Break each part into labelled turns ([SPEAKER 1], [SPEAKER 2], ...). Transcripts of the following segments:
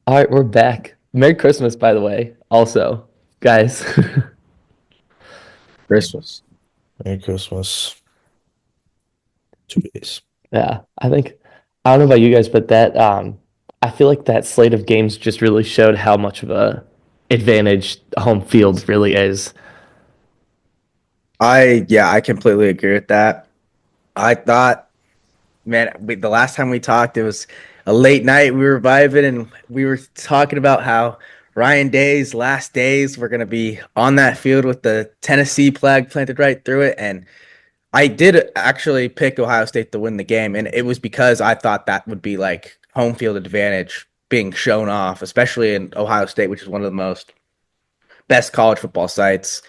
[SPEAKER 1] All right, we're back. Merry Christmas, by the way. Also, guys.
[SPEAKER 2] Christmas.
[SPEAKER 3] Merry Christmas. 2 days.
[SPEAKER 1] Yeah, I don't know about you guys, but that I feel like that slate of games just really showed how much of a advantage home field really is.
[SPEAKER 2] I completely agree with that. I thought, man, the last time we talked, it was a late night. We were vibing and we were talking about how Ryan Day's last days were going to be on that field with the Tennessee flag planted right through it. And I did actually pick Ohio State to win the game. And it was because I thought that would be like home field advantage being shown off, especially in Ohio State, which is one of the most best college football sites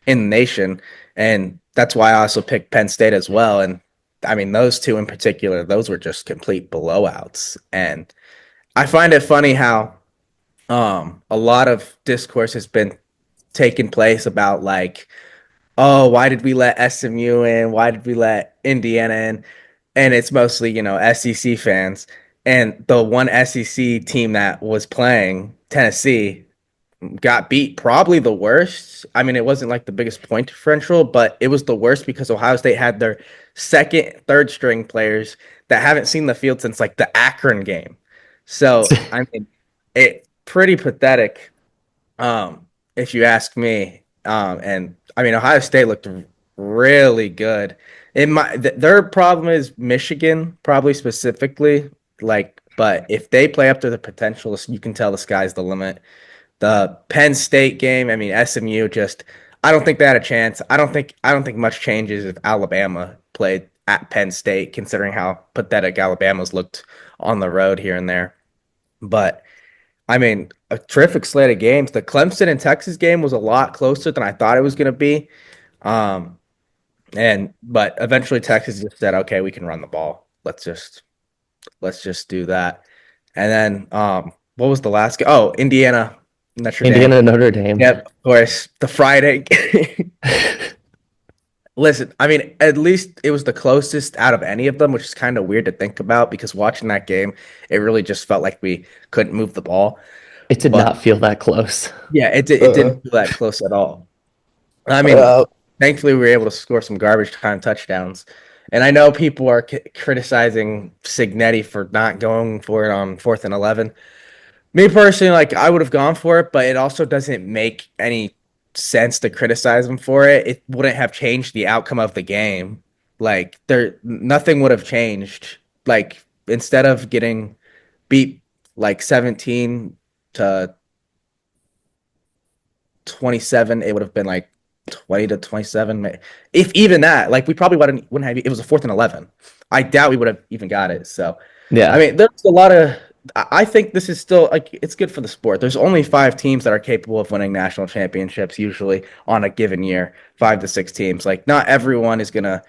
[SPEAKER 2] in the nation. And that's why I also picked Penn State as well. And I mean, those two in particular, those were just complete blowouts. And I find it funny how a lot of discourse has been taking place about like, oh, why did we let SMU in? Why did we let Indiana in? And it's mostly, SEC fans. And the one SEC team that was playing, Tennessee, got beat probably the worst. I mean, it wasn't like the biggest point differential, but it was the worst because Ohio State had their second, third string players that haven't seen the field since like the Akron game. So, I mean, it pretty pathetic, if you ask me. And I mean, Ohio State looked really good. Their problem is Michigan, probably specifically. Like, but if they play up to the potential, you can tell the sky's the limit. The Penn State game, I mean SMU just I don't think they had a chance. I don't think much changes if Alabama played at Penn State, considering how pathetic Alabama's looked on the road here and there. But I mean, a terrific slate of games. The Clemson and Texas game was a lot closer than I thought it was going to be. Um, but eventually Texas just said, "Okay, we can run the ball. Let's just do that." And then what was the last game? Oh, Indiana, Notre Dame.
[SPEAKER 1] Indiana Notre Dame.
[SPEAKER 2] Yep, of course. The Friday. Listen, I mean, at least it was the closest out of any of them, which is kind of weird to think about because watching that game, it really just felt like we couldn't move the ball.
[SPEAKER 1] It did
[SPEAKER 2] But
[SPEAKER 1] not feel that close.
[SPEAKER 2] yeah, it
[SPEAKER 3] Uh,
[SPEAKER 2] didn't feel that close at all. I mean,
[SPEAKER 3] uh,
[SPEAKER 2] thankfully, we were able to score some garbage time touchdowns. And I know people are criticizing Signetti for not going for it on 4th and 11. Me personally, like I would have gone for it, but it also doesn't make any sense to criticize him for it. It wouldn't have changed the outcome of the game. Like nothing would have changed. Like instead of getting beat like 17 to 27, it would have been like 20 to 27. If even that, like we probably wouldn't have. It was a 4th and 11. I doubt we would have even got it. So I
[SPEAKER 1] Yeah.
[SPEAKER 2] mean, there's a lot of. I think this is still like it's good for the sport. There's only 5 teams that are capable of winning national championships usually on a given year. 5 to 6 teams. Like not everyone is gonna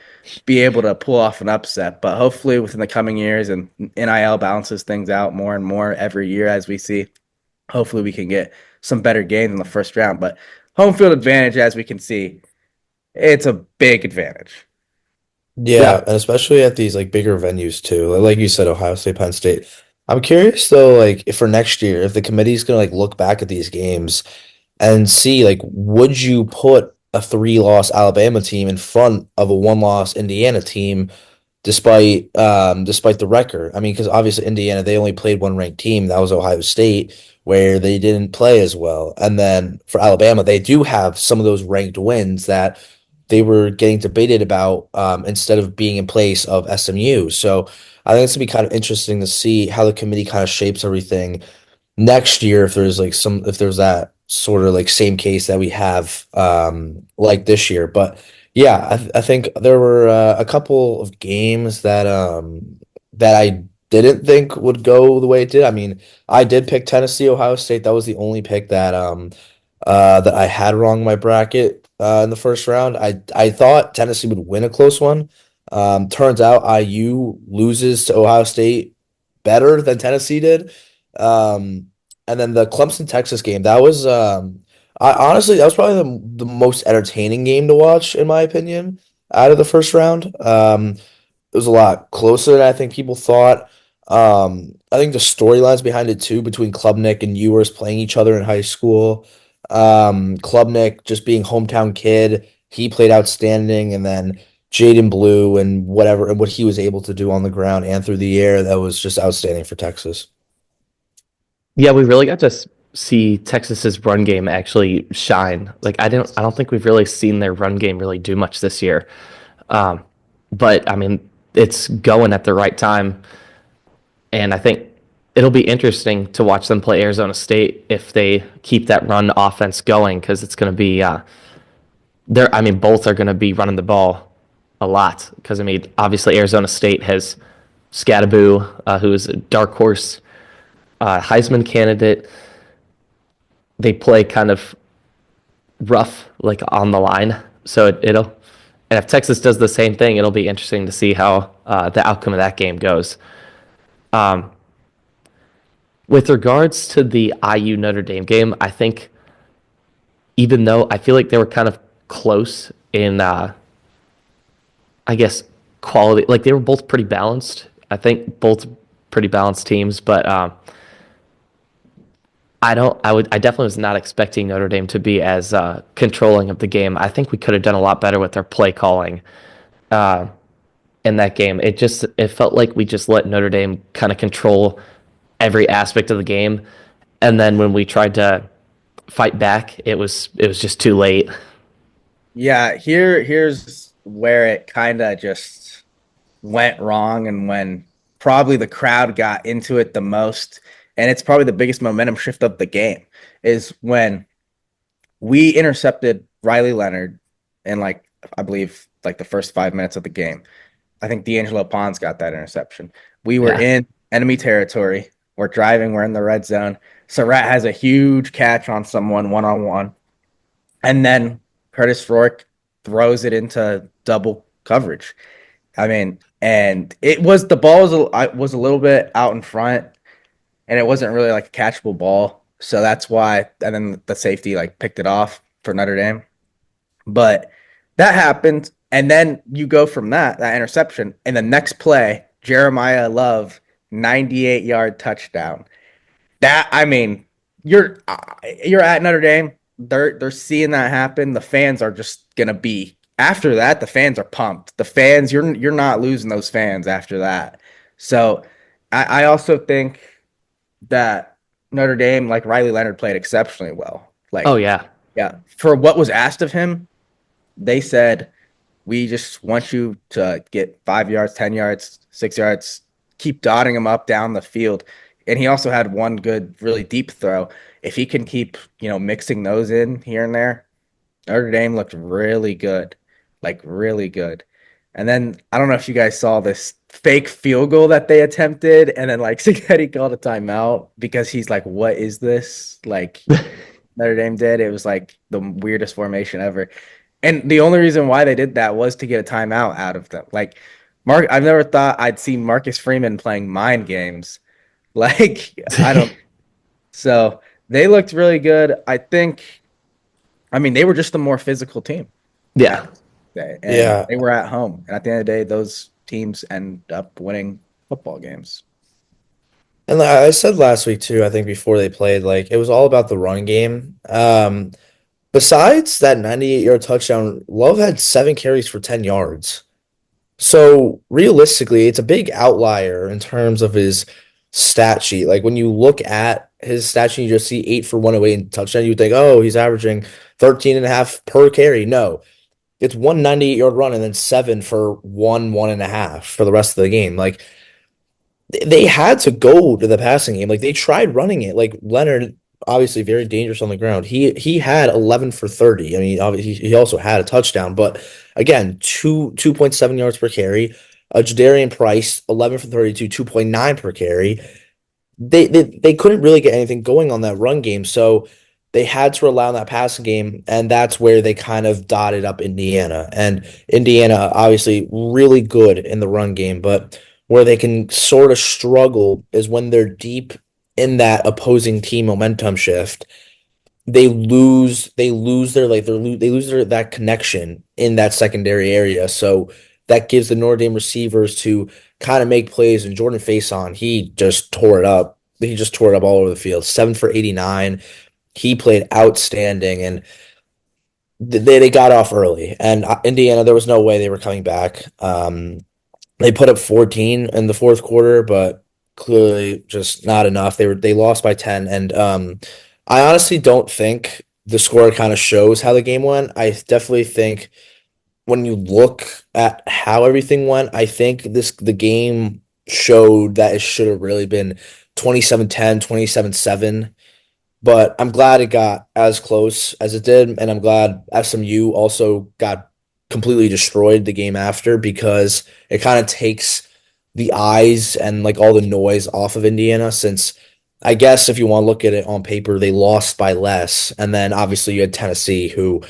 [SPEAKER 2] be able to pull off an upset, but hopefully within the coming years and NIL balances things out more and more every year as we see. Hopefully we can get some better games in the first round. But home field advantage, as we can see, it's a big advantage.
[SPEAKER 3] yeah,
[SPEAKER 1] Yeah.
[SPEAKER 3] and especially at these like bigger venues too. Like you said, Ohio State, Penn State. I'm curious though, like if for next year, if the committee's gonna like look back at these games and see like would you put a 3-loss Alabama team in front of a 1-loss Indiana team despite the record. I mean, because obviously Indiana they only played one ranked team, that was Ohio State, where they didn't play as well. And then for Alabama, they do have some of those ranked wins that they were getting debated about instead of being in place of SMU. So I think it's gonna be kind of interesting to see how the committee kind of shapes everything next year if there's that sort of like same case that we have like this year. But yeah, I think there were a couple of games that I didn't think would go the way it did. I mean, I did pick Tennessee, Ohio State. That was the only pick that I had wrong in my bracket in the first round. I thought Tennessee would win a close one. Turns out IU loses to Ohio State better than Tennessee did. Um, and then the Clemson Texas game, that was I honestly that was probably the most entertaining game to watch in my opinion. out of the first round. It was a lot closer than I think people thought. I think the storylines behind it too, between Klubnik and Ewers playing each other in high school. Klubnik just being hometown kid, he played outstanding, and then Jaden Blue and whatever and what he was able to do on the ground and through the air, that was just outstanding for Texas.
[SPEAKER 1] Yeah, we really got to see Texas's run game actually shine. Like I don't think we've really seen their run game really do much this year. Um, but I mean, it's going at the right time, and I think it'll be interesting to watch them play Arizona State if they keep that run offense going because it's going to be there. I mean, both are going to be running the ball a lot because I mean, obviously Arizona State has Scadaboo, who is a dark horse Heisman candidate. They play kind of rough, like on the line. So it'll, and if Texas does the same thing, it'll be interesting to see how the outcome of that game goes. Um, with regards to the IU Notre Dame game, I think even though I feel like they were kind of close in, I guess, quality, like they were both pretty balanced. I think both pretty balanced teams, but I don't. I definitely was not expecting Notre Dame to be as controlling of the game. I think we could have done a lot better with our play calling uh, in that game. It felt like we just let Notre Dame kind of control every aspect of the game, and then when we tried to fight back, it was just too late.
[SPEAKER 2] Yeah, here's where it kind of just went wrong and when probably the crowd got into it the most, and it's probably the biggest momentum shift of the game, is when we intercepted Riley Leonard in like I believe like the first 5 minutes of the game. I think D'Angelo Pons got that interception. We were
[SPEAKER 1] Yeah,
[SPEAKER 2] in enemy territory. We're driving. We're in the red zone. Surratt has a huge catch on someone one on one, and then Curtis Rourke throws it into double coverage. I mean, and it was the ball was a little bit out in front, and it wasn't really like a catchable ball. So that's why, and then the safety like picked it off for Notre Dame. But that happened, and then you go from that interception, and the next play, Jeremiah Love, 98-yard touchdown. That I mean, you're at Notre Dame. They're seeing that happen. The fans are just gonna be after that. The fans are pumped. The fans, you're not losing those fans after that. So I also think that Notre Dame, like Riley Leonard, played exceptionally well.
[SPEAKER 1] oh
[SPEAKER 2] Like,
[SPEAKER 1] yeah,
[SPEAKER 2] yeah, for what was asked of him, they said, we just want you to get 5 yards, 10 yards, 6 yards, keep dotting him up down the field. And he also had one good, really deep throw. If he can keep, mixing those in here and there, Notre Dame looked really good, like really good. And then I don't know if you guys saw this fake field goal that they attempted, and then like Spaghetti called a timeout because he's like, "What is this?" Like Notre Dame did. It was like the weirdest formation ever. And the only reason why they did that was to get a timeout out of them. Like I've never thought I'd see Marcus Freeman playing mind games. Like I don't. So they looked really good. I think. I mean, they were just the more physical team
[SPEAKER 1] yeah.
[SPEAKER 2] at the day, and
[SPEAKER 3] Yeah.
[SPEAKER 2] they were at home. And at the end of the day, those teams end up winning football games.
[SPEAKER 3] And like I said last week too, I think before they played, like it was all about the run game. Besides that 98-yard touchdown, Love had 7 carries for 10 yards. So realistically, it's a big outlier in terms of his stat sheet. Like when you look at his stat sheet, you just see 8 for 108 and touchdown. You think, oh, he's averaging 13 and a half per carry. No, it's 198-yard run and then 7 for 1.5 for the rest of the game. Like they had to go to the passing game. Like they tried running it. Like Leonard, obviously very dangerous on the ground. He had 11 for 30. I mean, obviously he also had a touchdown, but again, 2.7 yards per carry. Jadarian Price, 11 for 32, 2.9 per carry. They couldn't really get anything going on that run game, so they had to rely on that passing game, and that's where they kind of dotted up Indiana. And Indiana, obviously, really good in the run game, but where they can sort of struggle is when they're deep in that opposing team momentum shift. they lose their they lose their that connection in that secondary area. So that gives the Notre Dame receivers to kind of make plays. And Jordan Faison, he just tore it up. He just tore it up all over the field. 7 for 89. He played outstanding, and they got off early. And Indiana, there was no way they were coming back. They put up 14 in the fourth quarter, but clearly just not enough. They lost by 10, and I honestly don't think the score kind of shows how the game went. I definitely think when you look at how everything went, I think the game showed that it should have really been 27-10, 27-7. But I'm glad it got as close as it did, and I'm glad SMU also got completely destroyed the game after because it kind of takes the eyes and like all the noise off of Indiana since I guess if you want to look at it on paper, they lost by less. And then obviously you had Tennessee who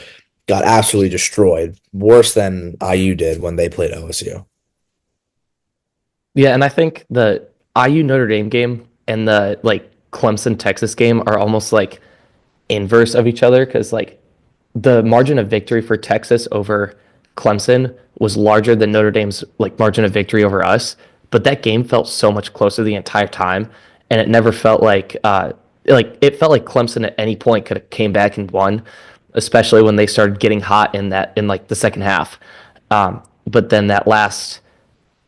[SPEAKER 3] got absolutely destroyed, worse than IU did when they played OSU.
[SPEAKER 1] Yeah, and I think the IU Notre Dame game and the like Clemson Texas game are almost like inverse of each other because like the margin of victory for Texas over Clemson was larger than Notre Dame's like margin of victory over us, but that game felt so much closer the entire time, and it never felt like it felt like Clemson at any point could have came back and won, especially when they started getting hot in that in like the second half. But then that last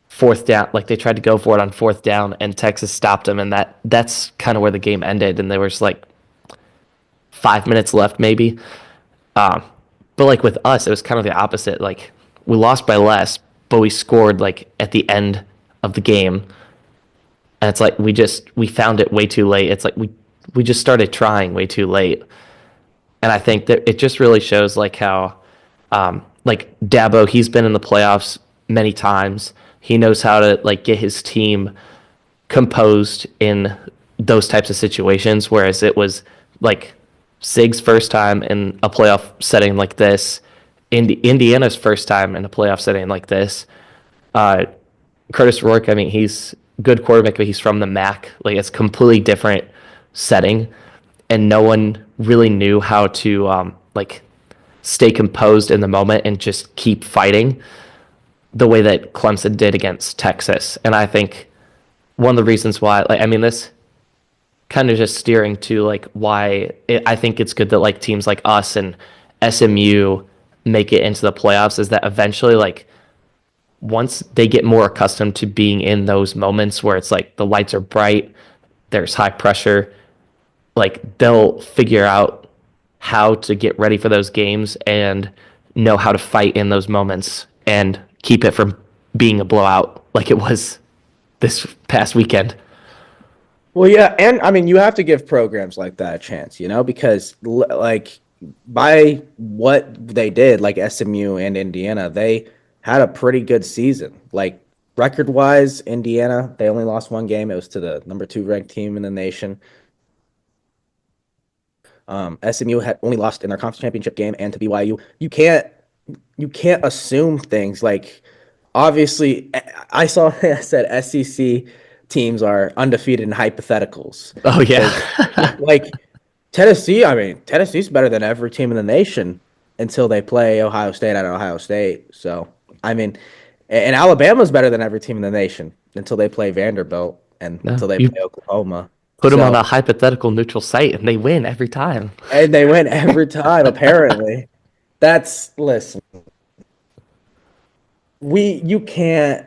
[SPEAKER 1] fourth down, like they tried to go for it on fourth down, and Texas stopped them, and that's kind of where the game ended, and there was like 5 minutes left maybe. Um, but like with us, it was kind of the opposite. Like we lost by less, but we scored like at the end of the game, and it's like we found it way too late. It's like we just started trying way too late, and I think that it just really shows like how like Dabo, he's been in the playoffs many times. He knows how to like get his team composed in those types of situations. Whereas it was like Sig's first time in a playoff setting like this, Indiana's first time in a playoff setting like this. Uh, Curtis Rourke, I mean, he's a good quarterback, but he's from the MAC. Like it's a completely different setting, and no one really knew how to like stay composed in the moment and just keep fighting the way that Clemson did against Texas. And I think one of the reasons why, like, I mean, this kind of just steering to like why I think it's good that like teams like us and SMU make it into the playoffs is that eventually, like, once they get more accustomed to being in those moments where it's like the lights are bright, there's high pressure, like they'll figure out how to get ready for those games and know how to fight in those moments and keep it from being a blowout like it was this past weekend.
[SPEAKER 2] Well, yeah, and I mean, you have to give programs like that a chance, because like by what they did, like SMU and Indiana, they had a pretty good season. Like record wise, Indiana, they only lost one game. It was to the number two ranked team in the nation. SMU had only lost in their conference championship game and to BYU. You can't assume things like obviously I saw I said SEC teams are undefeated in hypotheticals
[SPEAKER 1] Oh yeah.
[SPEAKER 2] because like Tennessee, I mean Tennessee's better than every team in the nation until they play Ohio State at Ohio State. So I mean, and Alabama's better than every team in the nation until they play Vanderbilt and
[SPEAKER 1] No,
[SPEAKER 2] until they
[SPEAKER 1] you
[SPEAKER 2] play Oklahoma.
[SPEAKER 1] put them on
[SPEAKER 2] So
[SPEAKER 1] a hypothetical neutral site and they win every time.
[SPEAKER 2] and they win every time apparently. That's listen. You can't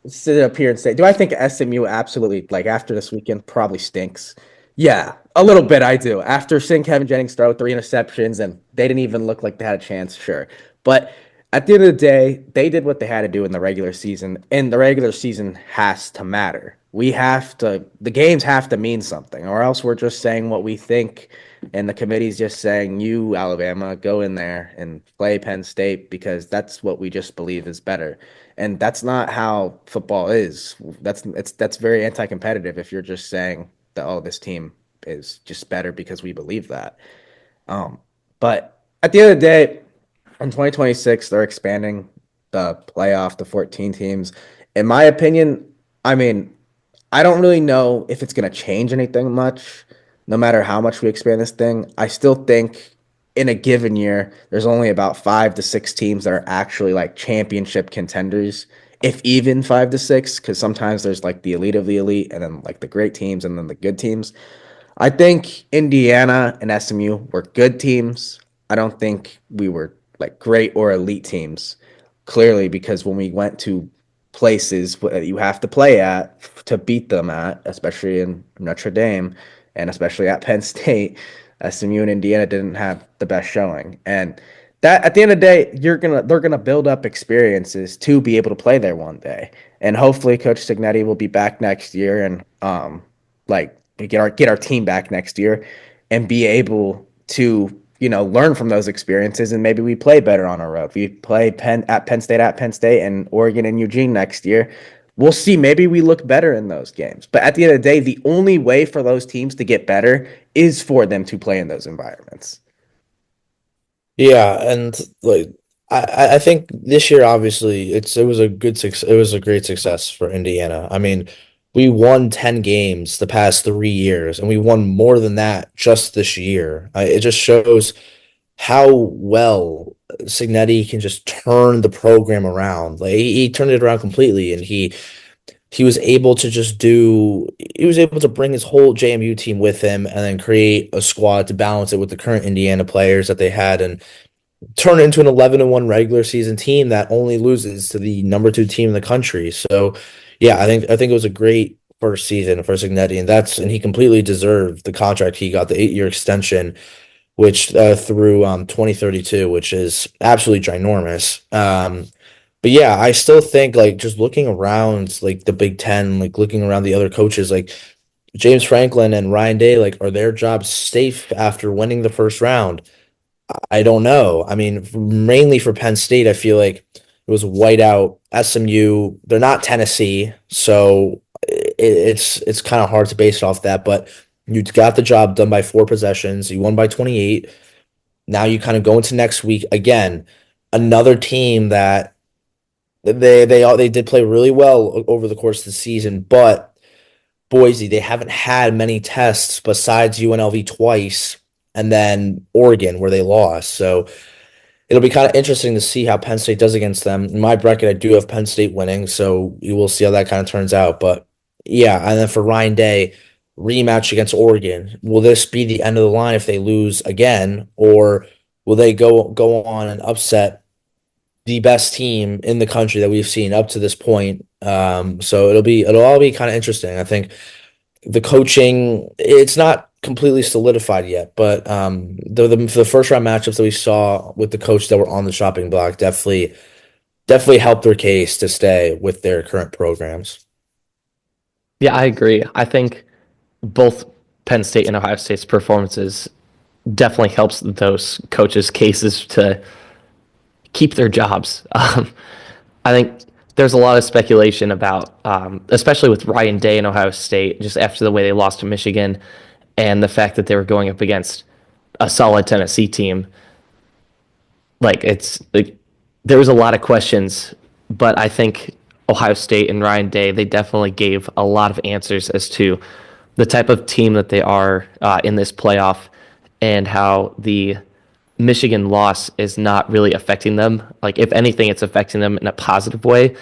[SPEAKER 2] sit up here and say, do I think SMU absolutely like after this weekend probably stinks? Yeah, a little bit I do. After seeing Kevin Jennings throw three interceptions and they didn't even look like they had a chance, sure. But at the end of the day, they did what they had to do in the regular season, and the regular season has to matter. The games have to mean something, or else we're just saying what we think, and the committee's just saying, you, Alabama, go in there and play Penn State because that's what we just believe is better. And that's not how football is. That's very anti-competitive if you're just saying that, oh, this team is just better because we believe that. Um, but at the end of the day, in 2026, they're expanding the playoff to 14 teams. In my opinion, I mean, I don't really know if it's going to change anything much no matter how much we expand this thing, I still think in a given year, there's only about 5 to 6 teams that are actually like championship contenders, if even 5 to 6, because sometimes there's like the elite of the elite and then like the great teams and then the good teams. I think Indiana and SMU were good teams. I don't think we were like great or elite teams, clearly, because when we went to places that you have to play at to beat them at, especially in Notre Dame and especially at Penn State, SMU and Indiana didn't have the best showing. And that at the end of the day, they're gonna build up experiences to be able to play there one day. And hopefully Coach Signetti will be back next year and like get our team back next year and be able to learn from those experiences, and maybe we play better on our road. We play Penn State and Oregon and Eugene next year. We'll see. Maybe we look better in those games. But at the end of the day, the only way for those teams to get better is for them to play in those environments.
[SPEAKER 3] Yeah, and like I think this year obviously it was a good success. It was a great success for Indiana. I mean, we won 10 games the past 3 years, and we won more than that just this year. It just shows how well Signetti can just turn the program around. Like he turned it around completely, and he was able to he was able to bring his whole JMU team with him and then create a squad to balance it with the current Indiana players that they had and turn it into an 11-1 regular season team that only loses to the number 2 team in the country. So yeah, I think it was a great first season for Signetti, and he completely deserved the contract he got, the 8-year extension, which through 2032, which is absolutely ginormous. But yeah, I still think like just looking around like the Big Ten, like looking around the other coaches, like James Franklin and Ryan Day, like are their jobs safe after winning the first round? I don't know. I mean, mainly for Penn State, I feel like it was whiteout. SMU, they're not Tennessee, so it's kind of hard to base it off that. But you got the job done by 4 possessions. You won by 28. Now you kind of go into next week again, another team that they did play really well over the course of the season, but Boise, they haven't had many tests besides UNLV twice and then Oregon where they lost. So it'll be kind of interesting to see how Penn State does against them. In my bracket, I do have Penn State winning, so you will see how that kind of turns out. But yeah, and then for Ryan Day, rematch against Oregon. Will this be the end of the line if they lose again, or will they go on and upset the best team in the country that we've seen up to this point? So it'll all be kind of interesting. I think the coaching, it's not completely solidified yet, but the first round matchups that we saw with the coach that were on the chopping block definitely helped their case to stay with their current programs.
[SPEAKER 1] Yeah, I agree. I think both Penn State and Ohio State's performances definitely helps those coaches' cases to keep their jobs. I think there's a lot of speculation about, especially with Ryan Day in Ohio State, just after the way they lost to Michigan and the fact that they were going up against a solid Tennessee team. Like it's like there was a lot of questions, but I think Ohio State and Ryan Day they definitely gave a lot of answers as to the type of team that they are in this playoff and how the Michigan loss is not really affecting them. Like if anything, it's affecting them in a positive way,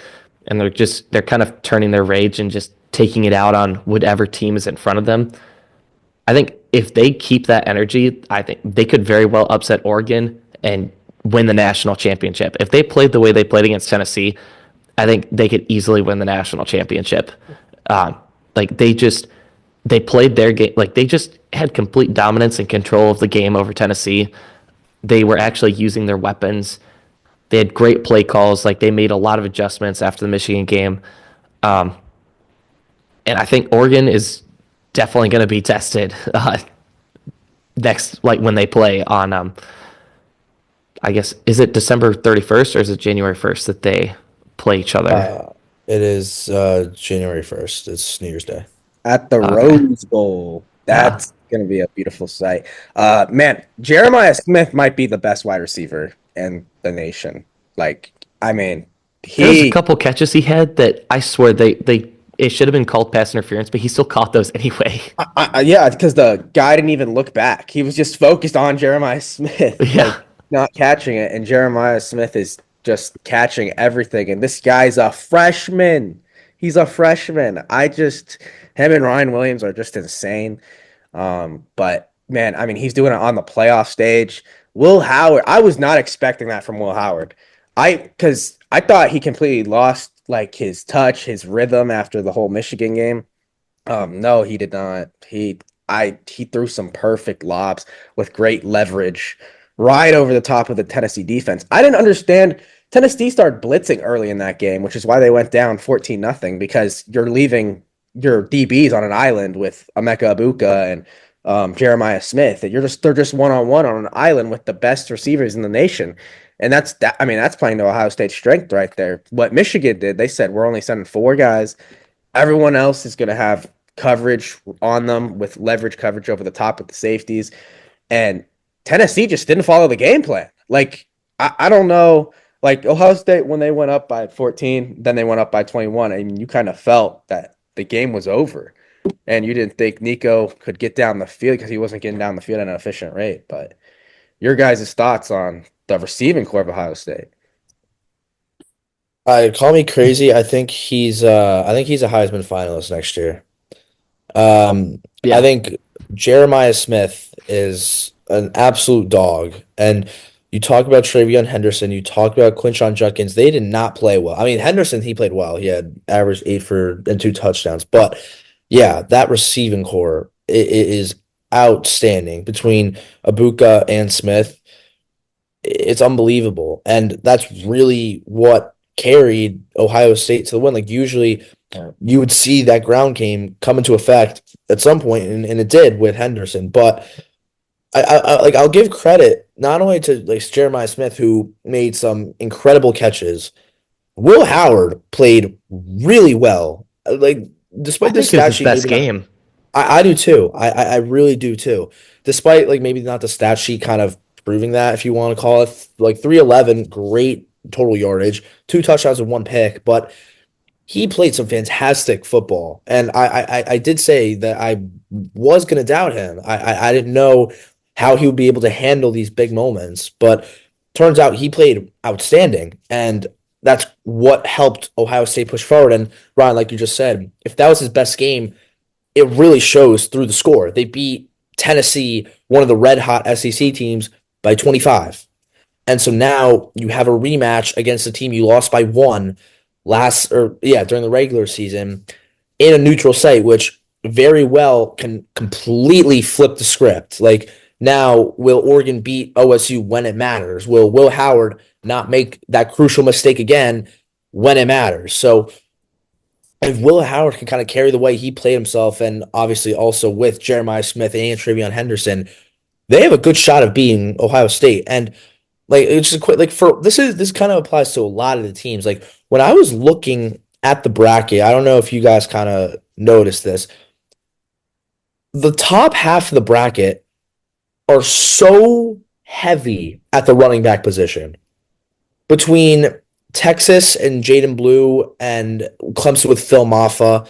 [SPEAKER 1] and they're kind of turning their rage and just taking it out on whatever team is in front of them. I think if they keep that energy, I think they could very well upset Oregon and win the national championship. If they played the way they played against Tennessee, I think they could easily win the national championship. Um, like they played their game, like they just had complete dominance and control of the game over Tennessee. They were actually using their weapons. They had great play calls. Like they made a lot of adjustments after the Michigan game. Um, and I think Oregon is definitely going to be tested next, like when they play on, I guess, is it December 31st or is it January 1st that they play each other?
[SPEAKER 3] Uh, it is January 1st. It's New Year's Day.
[SPEAKER 2] At the
[SPEAKER 1] Okay.
[SPEAKER 2] Rose Bowl.
[SPEAKER 1] Yeah.
[SPEAKER 2] That's going to be a beautiful sight. Man, Jeremiah Smith might be the best wide receiver in the nation. Like, I mean,
[SPEAKER 1] There was a
[SPEAKER 2] he
[SPEAKER 1] couple catches he had that I swear they it should have been called pass interference, but he still caught those anyway.
[SPEAKER 2] Yeah, because the guy didn't even look back. He was just focused on Jeremiah Smith,
[SPEAKER 1] Yeah.
[SPEAKER 2] like not catching it. And Jeremiah Smith is just catching everything. And this guy's a freshman. He's a freshman. Him and Ryan Williams are just insane. But man, I mean, he's doing it on the playoff stage. Will Howard, I was not expecting that from Will Howard. Because I thought he completely lost like his touch, his rhythm after the whole Michigan game. No, he did not. He threw some perfect lobs with great leverage right over the top of the Tennessee defense. I didn't understand. Tennessee started blitzing early in that game, which is why they went down 14 nothing because you're leaving your DBs on an island with Emeka Abuka and Jeremiah Smith. And they're just one on an island with the best receivers in the nation. And I mean, that's playing to Ohio State's strength right there. What Michigan did, they said we're only sending four guys. Everyone else is going to have coverage on them with leverage coverage over the top with the safeties. And Tennessee just didn't follow the game plan. Like, I don't know. Like, Ohio State, when they went up by 14, then they went up by 21. I mean, you kind of felt that the game was over. And you didn't think Nico could get down the field because he wasn't getting down the field at an efficient rate. But your guys' thoughts on the receiving core of Ohio State?
[SPEAKER 3] I call me crazy. I think he's a Heisman finalist next year. I
[SPEAKER 1] Yeah.
[SPEAKER 3] think Jeremiah Smith is an absolute dog. And you talk about Travion Henderson, you talk about Quinshon Judkins. They did not play well. I mean, Henderson, he played well. He had averaged 8 for 2 touchdowns. But yeah, that receiving core is outstanding between Abuka and Smith. It's unbelievable. And that's really what carried Ohio State to the win. Like usually you would see that ground game come into effect at some point, and it did with Henderson. But like I'll give credit not only to like Jeremiah Smith who made some incredible catches. Will Howard played really well. Like
[SPEAKER 1] I
[SPEAKER 3] despite the
[SPEAKER 1] think it was
[SPEAKER 3] stat
[SPEAKER 1] his
[SPEAKER 3] sheet,
[SPEAKER 1] best
[SPEAKER 3] maybe not.
[SPEAKER 1] game.
[SPEAKER 3] I do too. I really do too. Despite like maybe not the stat sheet kind of proving that, if you want to call it, like 311, great total yardage, 2 touchdowns and 1 pick, but he played some fantastic football. And I did say that I was going to doubt him. I didn't know how he would be able to handle these big moments, but turns out he played outstanding. And that's what helped Ohio State push forward. And Ryan, like you just said, if that was his best game, it really shows through the score. They beat Tennessee, one of the red hot SEC teams, by 25. And so now you have a rematch against a team you lost by one during the regular season in a neutral site, which very well can completely flip the script. Like now, will Oregon beat OSU when it matters? Will Howard not make that crucial mistake again when it matters? So if Will Howard can kind of carry the way he played himself, and obviously also with Jeremiah Smith and Travion Henderson, they have a good shot of beating Ohio State. And like it's just quick like for this kind of applies to a lot of the teams. Like when I was looking at the bracket, I don't know if you guys kind of noticed this. The top half of the bracket are so heavy at the running back position between Texas and Jaden Blue and Clemson with Phil Maffa.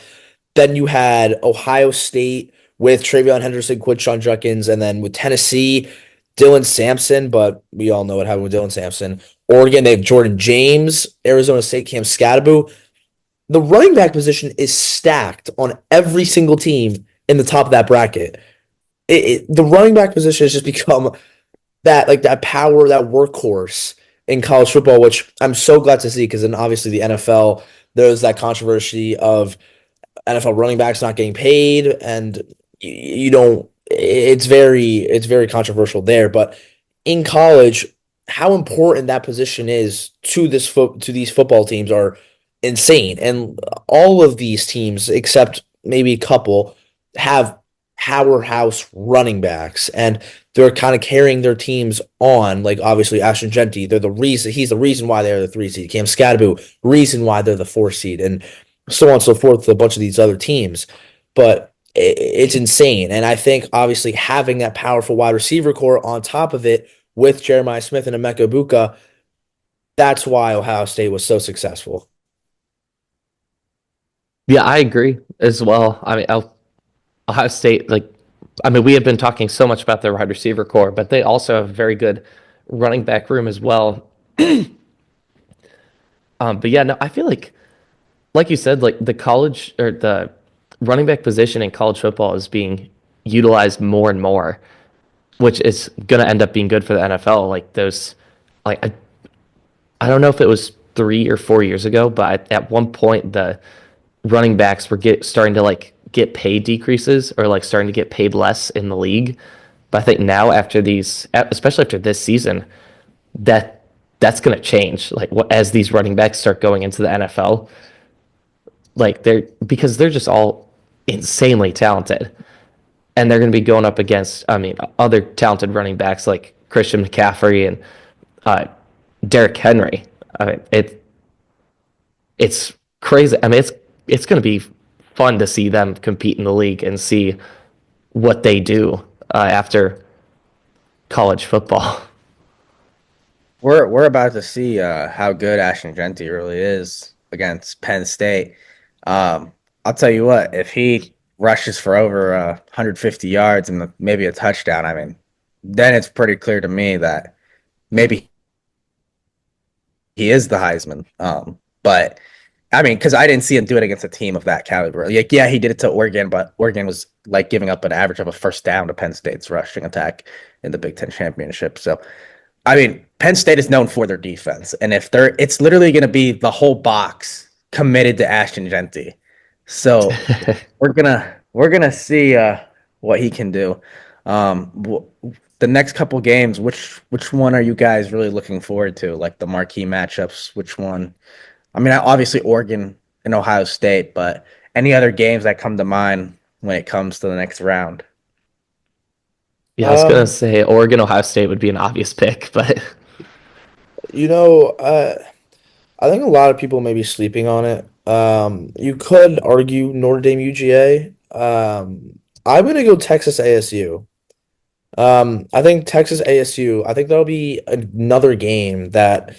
[SPEAKER 3] Then you had Ohio State with Travion Henderson, Quinshon Judkins, and then with Tennessee, Dylan Sampson, but we all know what happened with Dylan Sampson. Oregon, they have Jordan James, Arizona State, Cam Scatterbo. The running back position is stacked on every single team in the top of that bracket. The running back position has just become that power, that workhorse in college football, which I'm so glad to see because then obviously the NFL, there's that controversy of NFL running backs not getting paid, and you don't. It's very controversial there. But in college, how important that position is to these football teams are insane, and all of these teams, except maybe a couple, have powerhouse running backs, and they're kind of carrying their teams on. Like obviously Ashton Genty, they're the reason. He's the reason why they're the 3 seed. Cam Scatterbo, reason why they're the 4 seed, and so on and so forth with a bunch of these other teams. But it's insane. And I think obviously having that powerful wide receiver core on top of it with Jeremiah Smith and Emeka Buka, that's why Ohio State was so successful.
[SPEAKER 1] Yeah, I agree as well. I mean, Ohio State, like, I mean, we have been talking so much about their wide receiver core, but they also have a very good running back room as well. But yeah, no, I feel like you said, like the college or the running back position in college football is being utilized more and more, which is going to end up being good for the NFL. Like those, like I don't know if it was 3 or 4 years ago, but at one point the running backs were starting to like get pay decreases or like starting to get paid less in the league. But I think now after these, especially after this season, that that's going to change. Like as these running backs start going into the NFL, like they're because they're just all insanely talented, and they're going to be going up against, I mean, other talented running backs like Christian McCaffrey and uh, Derrick Henry. I mean, it's crazy. I mean, it's going to be fun to see them compete in the league and see what they do after college football.
[SPEAKER 2] We're about to see how good Ashton Genty really is against Penn State. I'll tell you what, if he rushes for over 150 yards and maybe a touchdown, I mean, then it's pretty clear to me that maybe he is the Heisman. But I mean, because I didn't see him do it against a team of that caliber. Like, yeah, he did it to Oregon, but Oregon was like giving up an average of a first down to Penn State's rushing attack in the Big Ten championship. So I mean, Penn State is known for their defense, and if they're, it's literally going to be the whole box committed to Ashton Genty. So we're gonna see what he can do. The next couple games, which one are you guys really looking forward to? Like the marquee matchups, which one? I mean, obviously Oregon and Ohio State, but any other games that come to mind when it comes to the next round?
[SPEAKER 1] Yeah, I was going to
[SPEAKER 3] Um,
[SPEAKER 1] say Oregon, Ohio State would be an obvious pick, but
[SPEAKER 3] you know, I think a lot of people may be sleeping on it. You could argue Notre Dame UGA. I'm gonna go Texas ASU. I think Texas ASU. I think that'll be another game that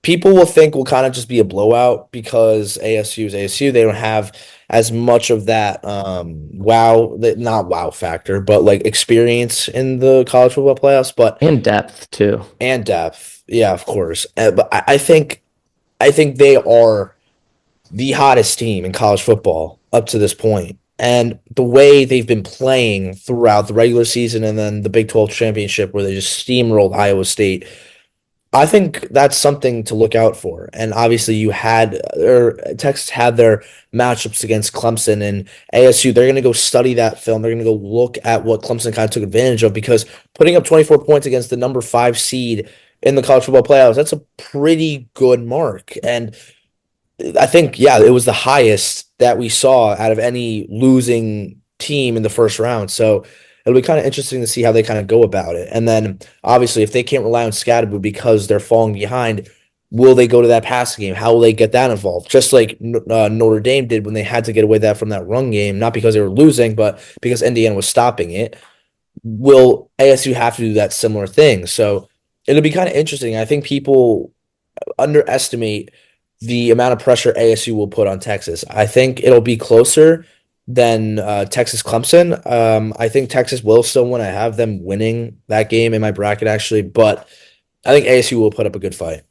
[SPEAKER 3] people will think will kind of just be a blowout because ASU is ASU. They don't have as much of that not wow factor, but like experience in the college football playoffs, but
[SPEAKER 1] and depth too.
[SPEAKER 3] and depth. Yeah, of course. But I think they are the hottest team in college football up to this point. And the way they've been playing throughout the regular season and then the Big 12 championship where they just steamrolled Iowa State, I think that's something to look out for. And obviously Texas had their matchups against Clemson and ASU. They're going to go study that film. They're going to go look at what Clemson kind of took advantage of because putting up 24 points against the number 5 seed in the college football playoffs, that's a pretty good mark. And I think, yeah, it was the highest that we saw out of any losing team in the first round. So it'll be kind of interesting to see how they kind of go about it. And then obviously, if they can't rely on Scatterwood because they're falling behind, will they go to that passing game? How will they get that involved? Just like Notre Dame did when they had to get away from that run game, not because they were losing, but because Indiana was stopping it. Will ASU have to do that similar thing? So it'll be kind of interesting. I think people underestimate the amount of pressure ASU will put on Texas. I think it'll be closer than Texas Clemson. I think Texas will still win. I have them winning that game in my bracket actually, but I think ASU will put up a good fight.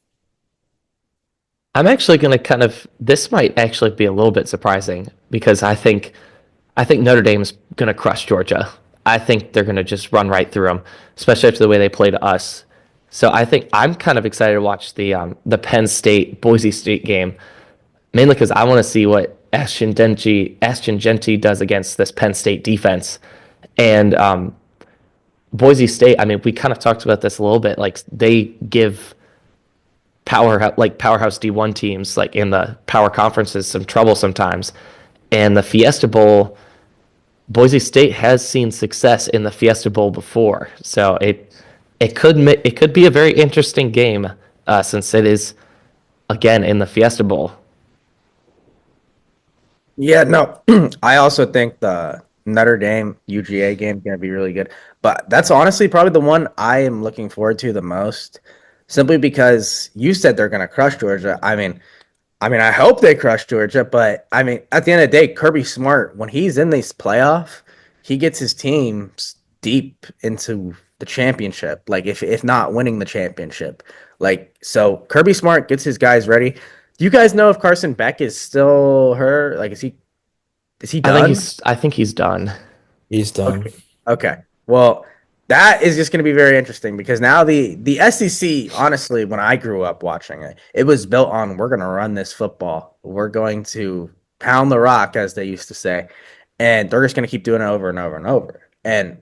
[SPEAKER 1] I'm actually going to this might actually be a little bit surprising because I think Notre Dame's going to crush Georgia. I think they're going to just run right through them, especially after the way they played us. So I think I'm kind of excited to watch the Penn State Boise State game, mainly because I want to see what Ashton Genty does against this Penn State defense. And Boise State, I mean, we kind of talked about this a little bit. Like they give powerhouse D1 teams like in the power conferences some trouble sometimes. And the Fiesta Bowl, Boise State has seen success in the Fiesta Bowl before, so it could be a very interesting game since it is again in the Fiesta Bowl.
[SPEAKER 2] Yeah, no, I also think the Notre Dame UGA game is going to be really good. But that's honestly probably the one I am looking forward to the most, simply because you said they're going to crush Georgia. I mean, I mean, I hope they crush Georgia, but I mean, at the end of the day, Kirby Smart, when he's in these playoff, he gets his teams deep into the championship. Like if not winning the championship. Like so Kirby Smart gets his guys ready. Do you guys know if Carson Beck is still hurt? Like is he done?
[SPEAKER 1] I think he's done.
[SPEAKER 3] He's done.
[SPEAKER 2] Okay. Okay. Well, that is just going to be very interesting because now the SEC, honestly, when I grew up watching it, it was built on we're going to run this football. We're going to pound the rock, as they used to say, and they're just going to keep doing it over and over and over. And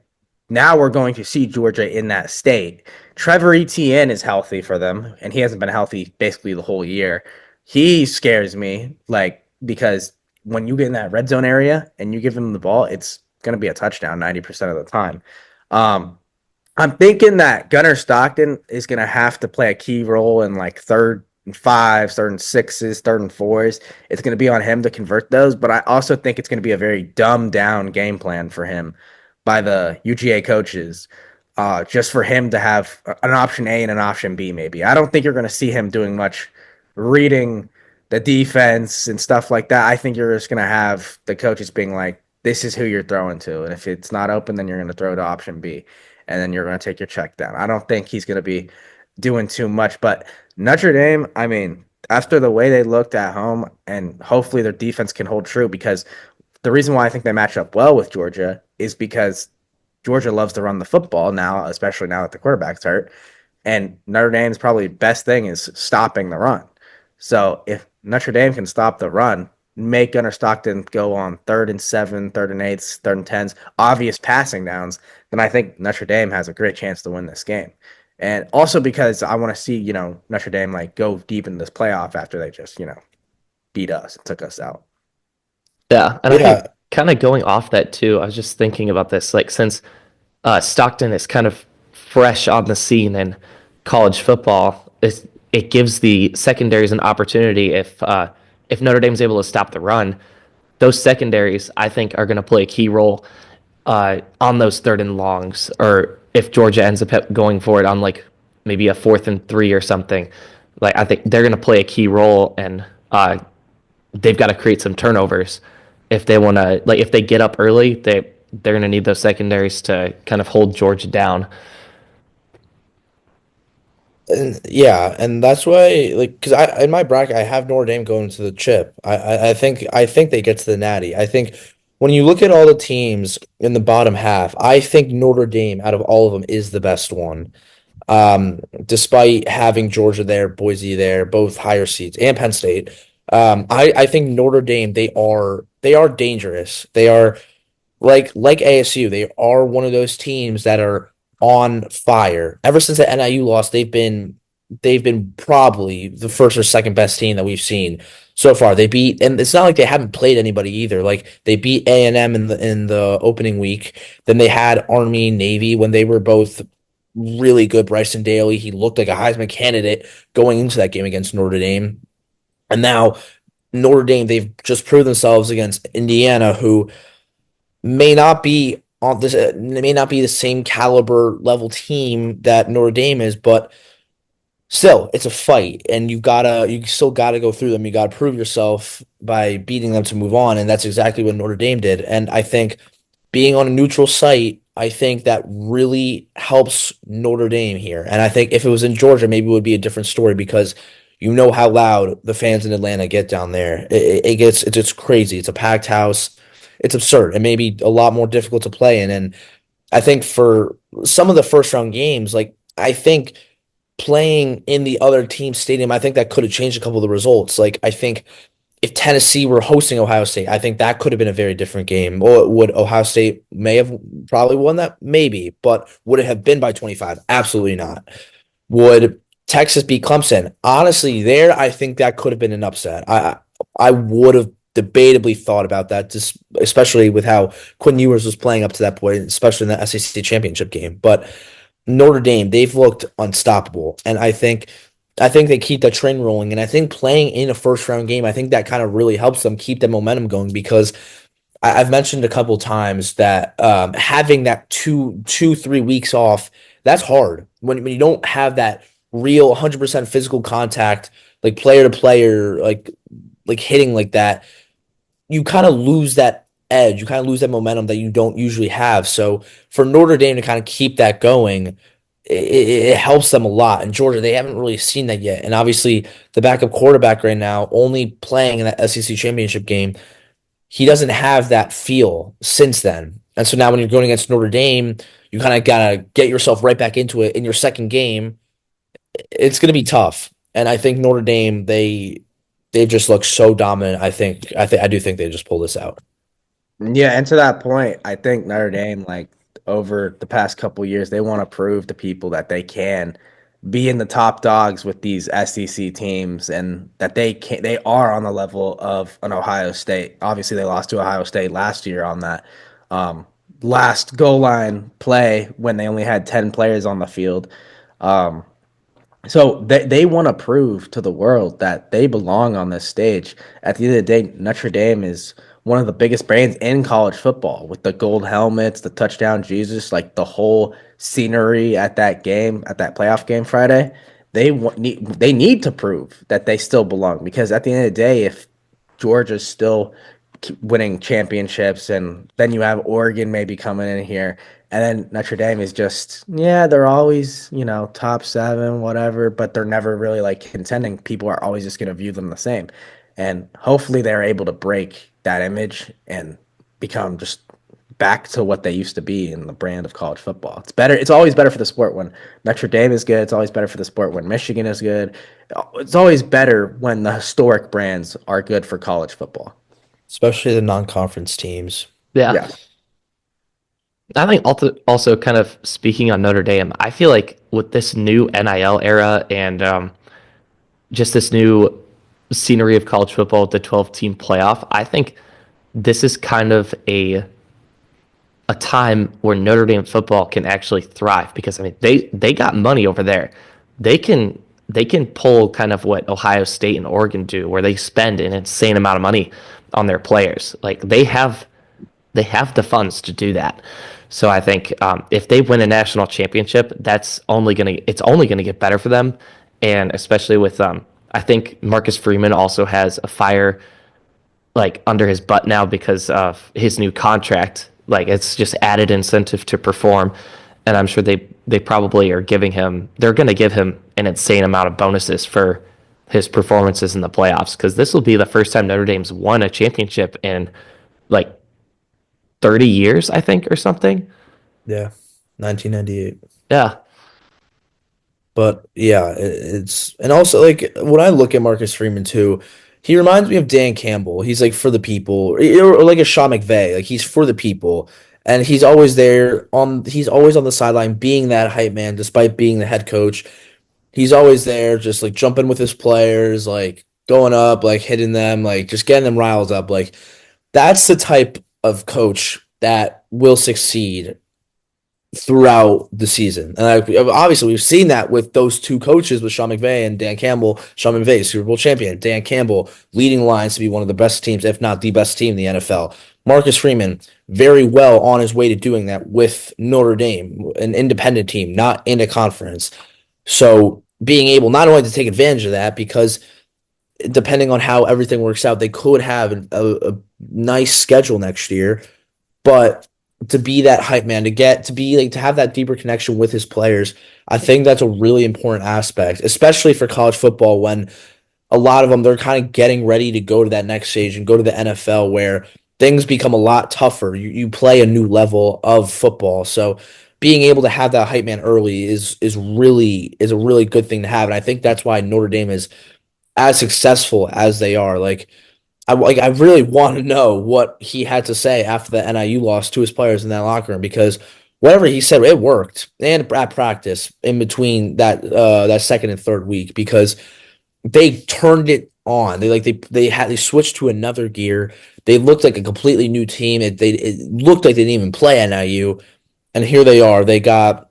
[SPEAKER 2] now we're going to see Georgia in that state. Trevor Etienne is healthy for them, and he hasn't been healthy basically the whole year. He scares me, like because when you get in that red zone area and you give him the ball, it's going to be a touchdown 90% of the time. Um, I'm thinking that Gunnar Stockton is going to have to play a key role in like third and fives, third and sixes, third and fours. It's going to be on him to convert those, but I also think it's going to be a very dumbed down game plan for him by the UGA coaches. Just for him to have an option A and an option B, maybe. I don't think you're going to see him doing much reading the defense and stuff like that. I think you're just going to have the coaches being like, this is who you're throwing to. And if it's not open, then you're going to throw to option B and then you're going to take your check down. I don't think he's going to be doing too much. But Notre Dame, I mean, after the way they looked at home, and hopefully their defense can hold true because the reason why I think they match up well with Georgia is because Georgia loves to run the football now, especially now that the quarterback's hurt. And Notre Dame's probably best thing is stopping the run. So if Notre Dame can stop the run, make Gunnar Stockton go on third and seven, third and eights, third and tens, obvious passing downs, then I think Notre Dame has a great chance to win this game. And also because I want to see, Notre Dame like go deep in this playoff after they just, beat us and took us out.
[SPEAKER 1] Yeah, and I think
[SPEAKER 3] Yeah,
[SPEAKER 1] kind of going off that too, I was just thinking about this. Like since Stockton is kind of fresh on the scene in college football, it gives the secondaries an opportunity if Notre Dame's able to stop the run. Those secondaries, I think, are going to play a key role on those third and longs, or if Georgia ends up going for it on like maybe a 4th and 3 or something. Like I think they're going to play a key role, and they've got to create some turnovers if they want to. Like if they get up early, they're going to need those secondaries to kind of hold Georgia down.
[SPEAKER 3] and that's why, like, because I in my bracket I have Notre Dame going to the chip. I think they get to the Natty. I think when you look at all the teams in the bottom half, I think Notre Dame out of all of them is the best one. Despite having Georgia there, Boise there, both higher seeds, and Penn State. I think Notre Dame they are dangerous. They are like ASU, they are one of those teams that are on fire. Ever since the NIU loss, they've been probably the first or second best team that we've seen so far. They beat, and it's not like they haven't played anybody either. Like they beat A&M in the opening week. Then they had Army, Navy when they were both really good. Bryson Daly, he looked like a Heisman candidate going into that game against Notre Dame. And now Notre Dame, they've just proved themselves against Indiana, who may not be the same caliber level team that Notre Dame is, but still, it's a fight, and you still gotta go through them. You gotta prove yourself by beating them to move on, and that's exactly what Notre Dame did. And I think being on a neutral site, I think that really helps Notre Dame here. And I think if it was in Georgia, maybe it would be a different story because you know how loud the fans in Atlanta get down there. It's crazy. It's a packed house. It's absurd. It may be a lot more difficult to play in. And I think for some of the first round games, like I think playing in the other team's stadium, I think that could have changed a couple of the results. Like I think if Tennessee were hosting Ohio State, I think that could have been a very different game. Or would Ohio State may have probably won that? Maybe, but would it have been by 25? Absolutely not. Would Texas beat Clemson? Honestly, there I think that could have been an upset. I would have debatably thought about that, just especially with how Quinn Ewers was playing up to that point, especially in the SEC championship game. But Notre Dame, they've looked unstoppable, and I think they keep that train rolling. And I think playing in a first round game, I think that kind of really helps them keep the momentum going because I've mentioned a couple times that having that 3 weeks off, that's hard when you don't have that real 100% physical contact, like player to player, like like hitting like that, you kind of lose that edge. You kind of lose that momentum that you don't usually have. So for Notre Dame to kind of keep that going, it helps them a lot. And Georgia, they haven't really seen that yet. And obviously, the backup quarterback right now, only playing in that SEC championship game, he doesn't have that feel since then. And so now when you're going against Notre Dame, you kind of gotta get yourself right back into it in your second game. It's going to be tough. And I think Notre Dame, they just look so dominant. I do think they just pull this out.
[SPEAKER 2] Yeah, and to that point, I think Notre Dame, like over the past couple years, they want to prove to people that they can be in the top dogs with these SEC teams and that they are on the level of an Ohio State. Obviously, they lost to Ohio State last year on that um, last goal line play when they only had 10 players on the field. Um, so they want to prove to the world that they belong on this stage. At the end of the day, Notre Dame is one of the biggest brands in college football with the gold helmets, the touchdown Jesus, like the whole scenery at that game, at that playoff game Friday. They need to prove that they still belong because at the end of the day, if Georgia's still winning championships, and then you have Oregon maybe coming in here, and then Notre Dame is just, yeah, they're always, top seven, whatever, but they're never really like contending. People are always just going to view them the same. And hopefully they're able to break that image and become just back to what they used to be in the brand of college football. It's better. It's always better for the sport when Notre Dame is good. It's always better for the sport when Michigan is good. It's always better when the historic brands are good for college football.
[SPEAKER 3] Especially the non-conference teams.
[SPEAKER 1] Yeah.
[SPEAKER 2] Yeah.
[SPEAKER 1] I think also kind of speaking on Notre Dame, I feel like with this new NIL era and just this new scenery of college football with the 12 team playoff, I think this is kind of a time where Notre Dame football can actually thrive because I mean they got money over there. They can pull kind of what Ohio State and Oregon do where they spend an insane amount of money on their players. Like they have the funds to do that. So I think if they win a national championship, it's only gonna get better for them, and especially with I think Marcus Freeman also has a fire like under his butt now because of his new contract. Like it's just added incentive to perform, and I'm sure they probably are giving him. They're going to give him an insane amount of bonuses for his performances in the playoffs because this will be the first time Notre Dame's won a championship in like 30 years, I think, or something.
[SPEAKER 3] Yeah, 1998.
[SPEAKER 1] Yeah,
[SPEAKER 3] But yeah, it's and also like when I look at Marcus Freeman too, he reminds me of Dan Campbell. He's like for the people, or like a Sean McVay. Like he's for the people, and he's always there on. He's always on the sideline, being that hype man, despite being the head coach. He's always there, just like jumping with his players, like going up, like hitting them, like just getting them riled up. Like that's the type of coach that will succeed throughout the season. And obviously, we've seen that with those two coaches, with Sean McVay and Dan Campbell. Sean McVay, Super Bowl champion. Dan Campbell, leading lines to be one of the best teams, if not the best team in the NFL. Marcus Freeman, very well on his way to doing that with Notre Dame, an independent team, not in a conference. So being able not only to take advantage of that, because depending on how everything works out, they could have a nice schedule next year, but to be that hype man, to be like to have that deeper connection with his players, I think that's a really important aspect, especially for college football when a lot of them they're kind of getting ready to go to that next stage and go to the NFL where things become a lot tougher. You play a new level of football. So being able to have that hype man early is a really good thing to have. And I think that's why Notre Dame is as successful as they are. I really want to know what he had to say after the NIU loss to his players in that locker room because whatever he said, it worked. And at practice in between that second and third week because they turned it on. They switched to another gear. They looked like a completely new team. It looked like they didn't even play NIU, and here they are. They got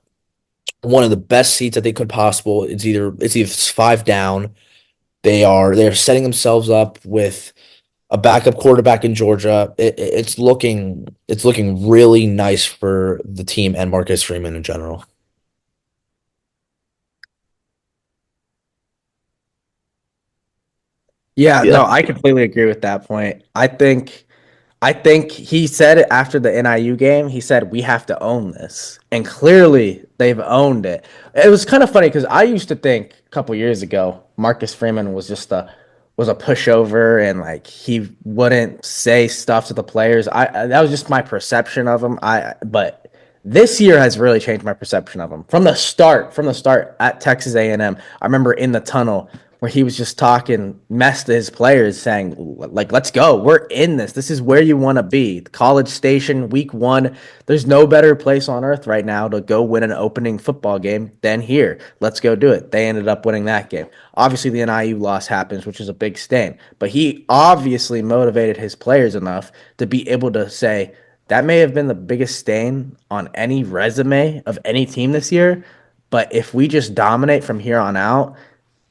[SPEAKER 3] one of the best seats that they could possible. It's either five down. They're setting themselves up with a backup quarterback in Georgia. It's looking really nice for the team and Marcus Freeman in general.
[SPEAKER 2] Yeah, no,
[SPEAKER 1] Yeah.
[SPEAKER 2] I completely agree with that point. I think he said it after the NIU game. He said we have to own this, and clearly they've owned it. It was kind of funny because I used to think a couple years ago Marcus Freeman was a pushover and like he wouldn't say stuff to the players. That was just my perception of him. I but this year has really changed my perception of him from the start. From the start at Texas A&M, I remember in the tunnel where he was just talking mess to his players, saying like, "Let's go, we're in this. This is where you want to be." College Station, Week 1. There's no better place on earth right now to go win an opening football game than here. Let's go do it. They ended up winning that game. Obviously, the NIU loss happens, which is a big stain. But he obviously motivated his players enough to be able to say that may have been the biggest stain on any resume of any team this year. But if we just dominate from here on out,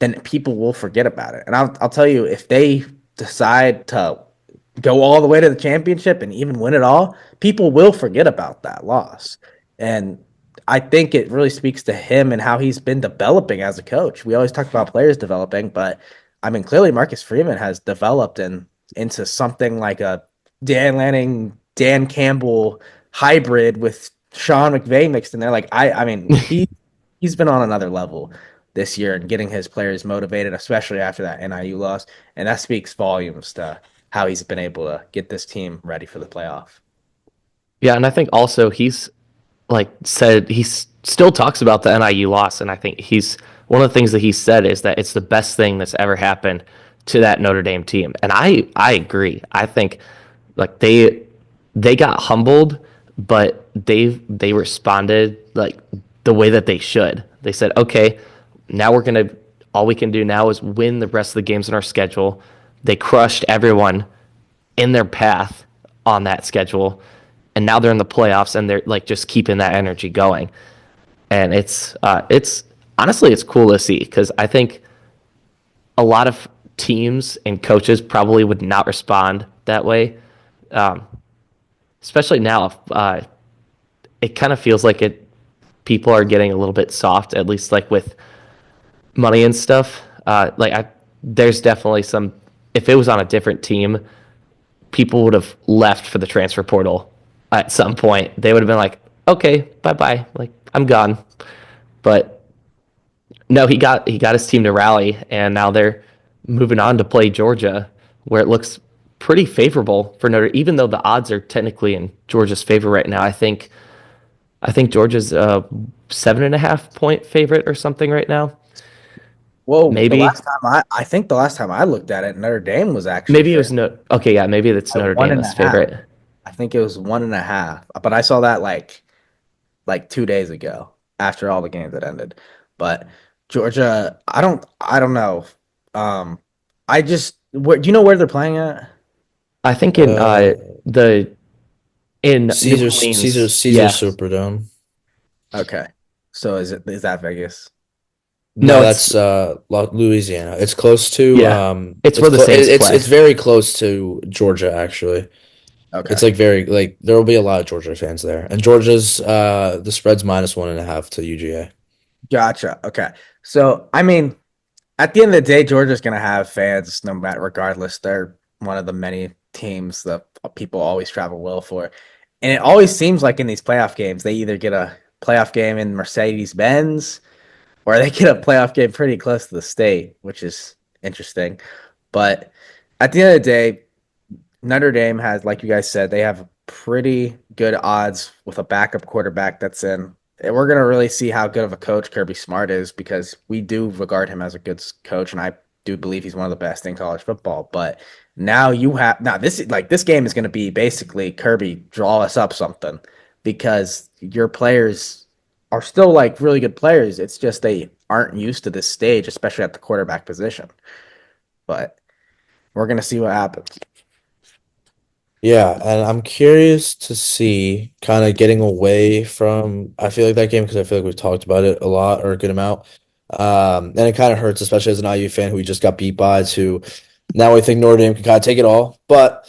[SPEAKER 2] then people will forget about it. And I'll tell you, if they decide to go all the way to the championship and even win it all, people will forget about that loss. And I think it really speaks to him and how he's been developing as a coach. We always talk about players developing, but I mean, clearly Marcus Freeman has developed into something like a Dan Lanning, Dan Campbell hybrid with Sean McVay mixed in there. Like I mean, he's been on another level this year and getting his players motivated, especially after that NIU loss. And that speaks volumes to how he's been able to get this team ready for the playoff.
[SPEAKER 1] Yeah, and I think also he's like said still talks about the NIU loss, and I think he's one of the things that he said is that it's the best thing that's ever happened to that Notre Dame team, and I agree. I think like they got humbled, but they responded like the way that they should. They said, okay, now we're gonna all we can do now is win the rest of the games in our schedule. They crushed everyone in their path on that schedule, and now they're in the playoffs and they're like just keeping that energy going. And it's honestly it's cool to see because I think a lot of teams and coaches probably would not respond that way, especially now. It kind of feels like it people are getting a little bit soft, at least like with money and stuff. There's definitely some. If it was on a different team, people would have left for the transfer portal at some point. They would have been like, okay, bye bye, like I'm gone. But no, he got his team to rally, and now they're moving on to play Georgia, where it looks pretty favorable for Notre. Even though the odds are technically in Georgia's favor right now, I think Georgia's a 7.5 point favorite or something right now.
[SPEAKER 2] Whoa,
[SPEAKER 1] Maybe
[SPEAKER 2] I think the last time I looked at it, Notre Dame was actually
[SPEAKER 1] maybe it
[SPEAKER 2] fair
[SPEAKER 1] was no. Okay, yeah, maybe it's
[SPEAKER 2] by
[SPEAKER 1] Notre
[SPEAKER 2] one
[SPEAKER 1] Dame
[SPEAKER 2] and a
[SPEAKER 1] that's
[SPEAKER 2] half.
[SPEAKER 1] favorite.
[SPEAKER 2] I think it was 1.5. But I saw that like 2 days ago after all the games had ended. But Georgia, I don't know. Um, do you know where they're playing at?
[SPEAKER 1] I think in
[SPEAKER 3] Uh,
[SPEAKER 1] the in New
[SPEAKER 3] Caesar
[SPEAKER 1] Orleans,
[SPEAKER 3] Caesar
[SPEAKER 1] yeah.
[SPEAKER 3] Superdome.
[SPEAKER 2] Okay, so is that Vegas?
[SPEAKER 1] No,
[SPEAKER 3] No,
[SPEAKER 1] it's
[SPEAKER 3] that's Louisiana. It's close to
[SPEAKER 1] yeah, it's where the Saints
[SPEAKER 3] it's
[SPEAKER 1] play.
[SPEAKER 3] very close to Georgia actually. It's
[SPEAKER 2] Okay,
[SPEAKER 3] like very like there will be a lot of Georgia fans there. And Georgia's the spread's -1.5 to UGA.
[SPEAKER 2] gotcha. Okay, so I mean, at the end of the day, Georgia's gonna have fans no matter regardless. They're one of the many teams that people always travel well for. And it always seems like in these playoff games, they either get a playoff game in Mercedes Benz or they get a playoff game pretty close to the state, which is interesting. But at the end of the day, Notre Dame has, like you guys said, they have pretty good odds with a backup quarterback that's in. And we're going to really see how good of a coach Kirby Smart is because we do regard him as a good coach, and I do believe he's one of the best in college football. But now this game is going to be basically Kirby draw us up something because your players are still like really good players. It's just they aren't used to this stage, especially at the quarterback position. But we're going to see what happens.
[SPEAKER 3] Yeah, and I'm curious to see kind of getting away from I feel like that game because I feel like we've talked about it a lot or a good amount. And it kind of hurts, especially as an IU fan who we just got beat by to now we think Notre Dame can kind of take it all. But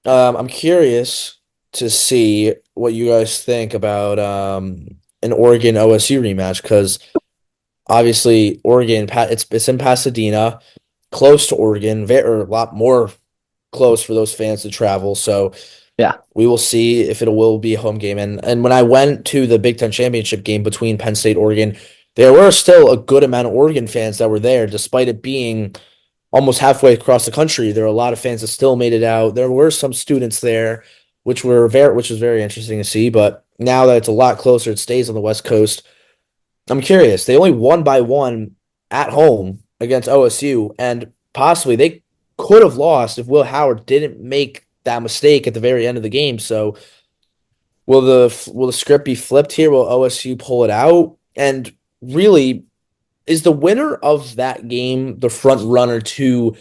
[SPEAKER 3] I'm curious to see what you guys think about an Oregon OSU rematch because obviously Oregon, it's in Pasadena. close to Oregon, or a lot more close for those fans to travel. So
[SPEAKER 1] Yeah.
[SPEAKER 3] we will see if it will be a home game. And when I went to the Big Ten championship game between Penn State, Oregon, there were still a good amount of Oregon fans that were there, despite it being almost halfway across the country. There were a lot of fans that still made it out. There were some students there, which was very interesting to see. But now that it's a lot closer, it stays on the West Coast. I'm curious. They only won by one at home against OSU, and possibly they could have lost if Will Howard didn't make that mistake at the very end of the game. So will the script be flipped here? Will OSU pull it out? And really, is the winner of that game the front runner to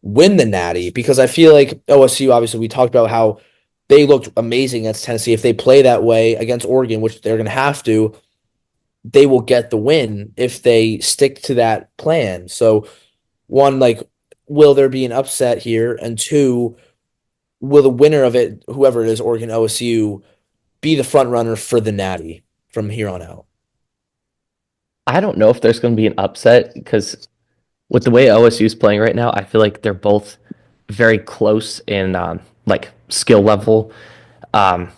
[SPEAKER 3] win the Natty? Because I feel like OSU, obviously, we talked about how they looked amazing against Tennessee. If they play that way against Oregon, which they're going to have to, they will get the win if they stick to that plan. So, one, like, will there be an upset here? And two, will the winner of it, whoever it is, Oregon, OSU, be the front runner for the Natty from here on out?
[SPEAKER 1] I don't know if there's going to be an upset because with the way OSU is playing right now, I feel like they're both very close in like skill level um,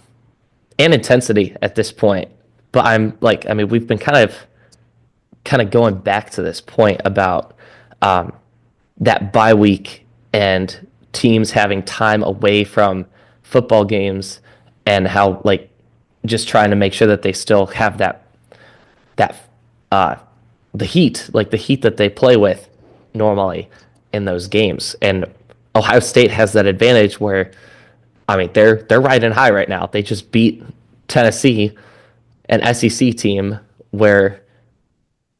[SPEAKER 1] and intensity at this point. But I'm like, I mean, we've been kind of going back to this point about um, that bye week and teams having time away from football games and how like just trying to make sure that they still have that uh, the heat that they play with normally in those games. And Ohio State has that advantage where I mean they're riding high right now. They just beat Tennessee, an SEC team where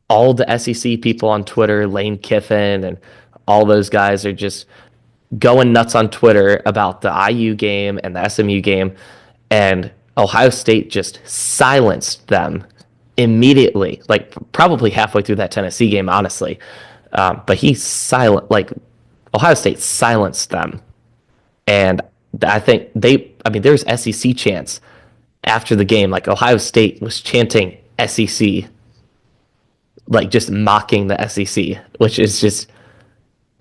[SPEAKER 1] all the SEC people on Twitter, Lane Kiffin and all those guys are just going nuts on Twitter about the IU game and the SMU game, and Ohio State just silenced them immediately, like probably halfway through that Tennessee game, honestly. But he silent, like Ohio State silenced them, and I think I mean, there's SEC chants after the game, like Ohio State was chanting SEC, like just mocking the SEC, which is just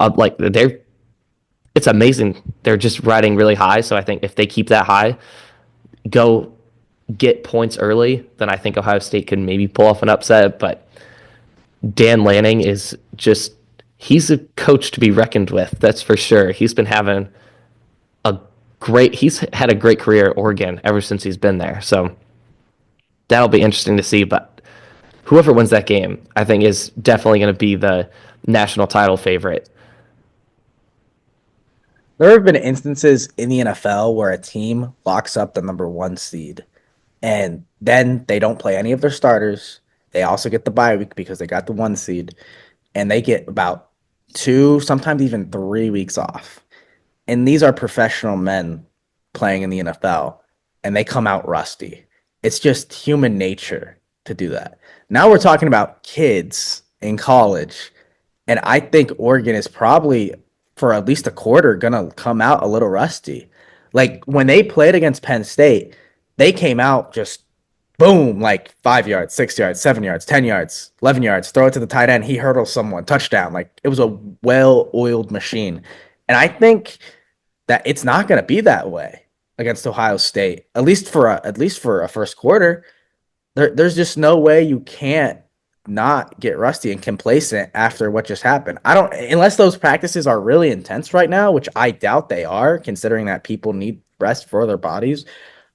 [SPEAKER 1] like it's amazing. They're just riding really high. So I think if they keep that high, go get points early, then I think Ohio State can maybe pull off an upset. But Dan Lanning is just, he's a coach to be reckoned with. That's for sure. He's had a great career at Oregon ever since he's been there. So that'll be interesting to see. But whoever wins that game, I think is definitely going to be the national title favorite.
[SPEAKER 2] There have been instances in the NFL where a team locks up the number one seed and then they don't play any of their starters. They also get the bye week because they got the one seed and they get about 2, sometimes even 3 weeks off. And these are professional men playing in the NFL and they come out rusty. It's just human nature to do that. Now we're talking about kids in college, and I think Oregon is probably for at least a quarter gonna come out a little rusty. Like when they played against Penn State, they came out just boom, like 5 yards, 6 yards, 7 yards, 10 yards, 11 yards, throw it to the tight end. He hurdles someone, touchdown. Like it was a well oiled machine. And I think that it's not going to be that way against Ohio State, at least for a first quarter. There's just no way you can't not get rusty and complacent after what just happened. I don't, unless those practices are really intense right now, which I doubt they are, considering that people need rest for their bodies.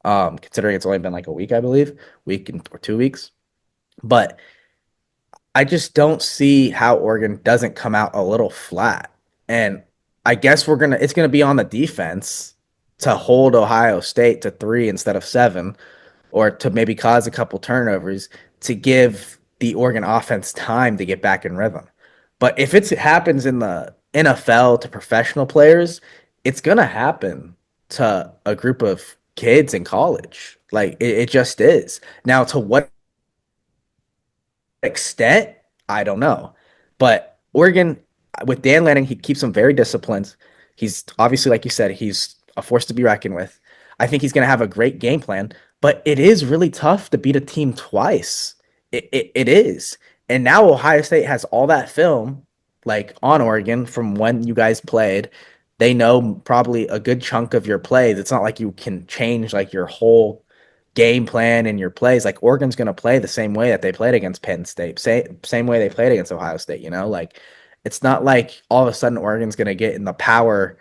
[SPEAKER 2] Considering it's only been like a week, I believe, or 2 weeks. But I just don't see how Oregon doesn't come out a little flat. And I guess it's gonna be on the defense to hold Ohio State to 3 instead of 7, or to maybe cause a couple turnovers to give the Oregon offense time to get back in rhythm. But if it happens in the NFL to professional players, it's gonna happen to a group of kids in college. Like it just is. Now, to what extent, I don't know. But Oregon, with Dan Lanning, he keeps them very disciplined. He's obviously, like you said, he's a force to be reckoned with. I think he's going to have a great game plan, but it is really tough to beat a team twice. It is. And now Ohio State has all that film like on Oregon from when you guys played. They know probably a good chunk of your plays. It's not like you can change like your whole game plan and your plays. Like Oregon's going to play the same way that they played against Penn State, same way they played against Ohio State. Like it's not like all of a sudden Oregon's going to get in the power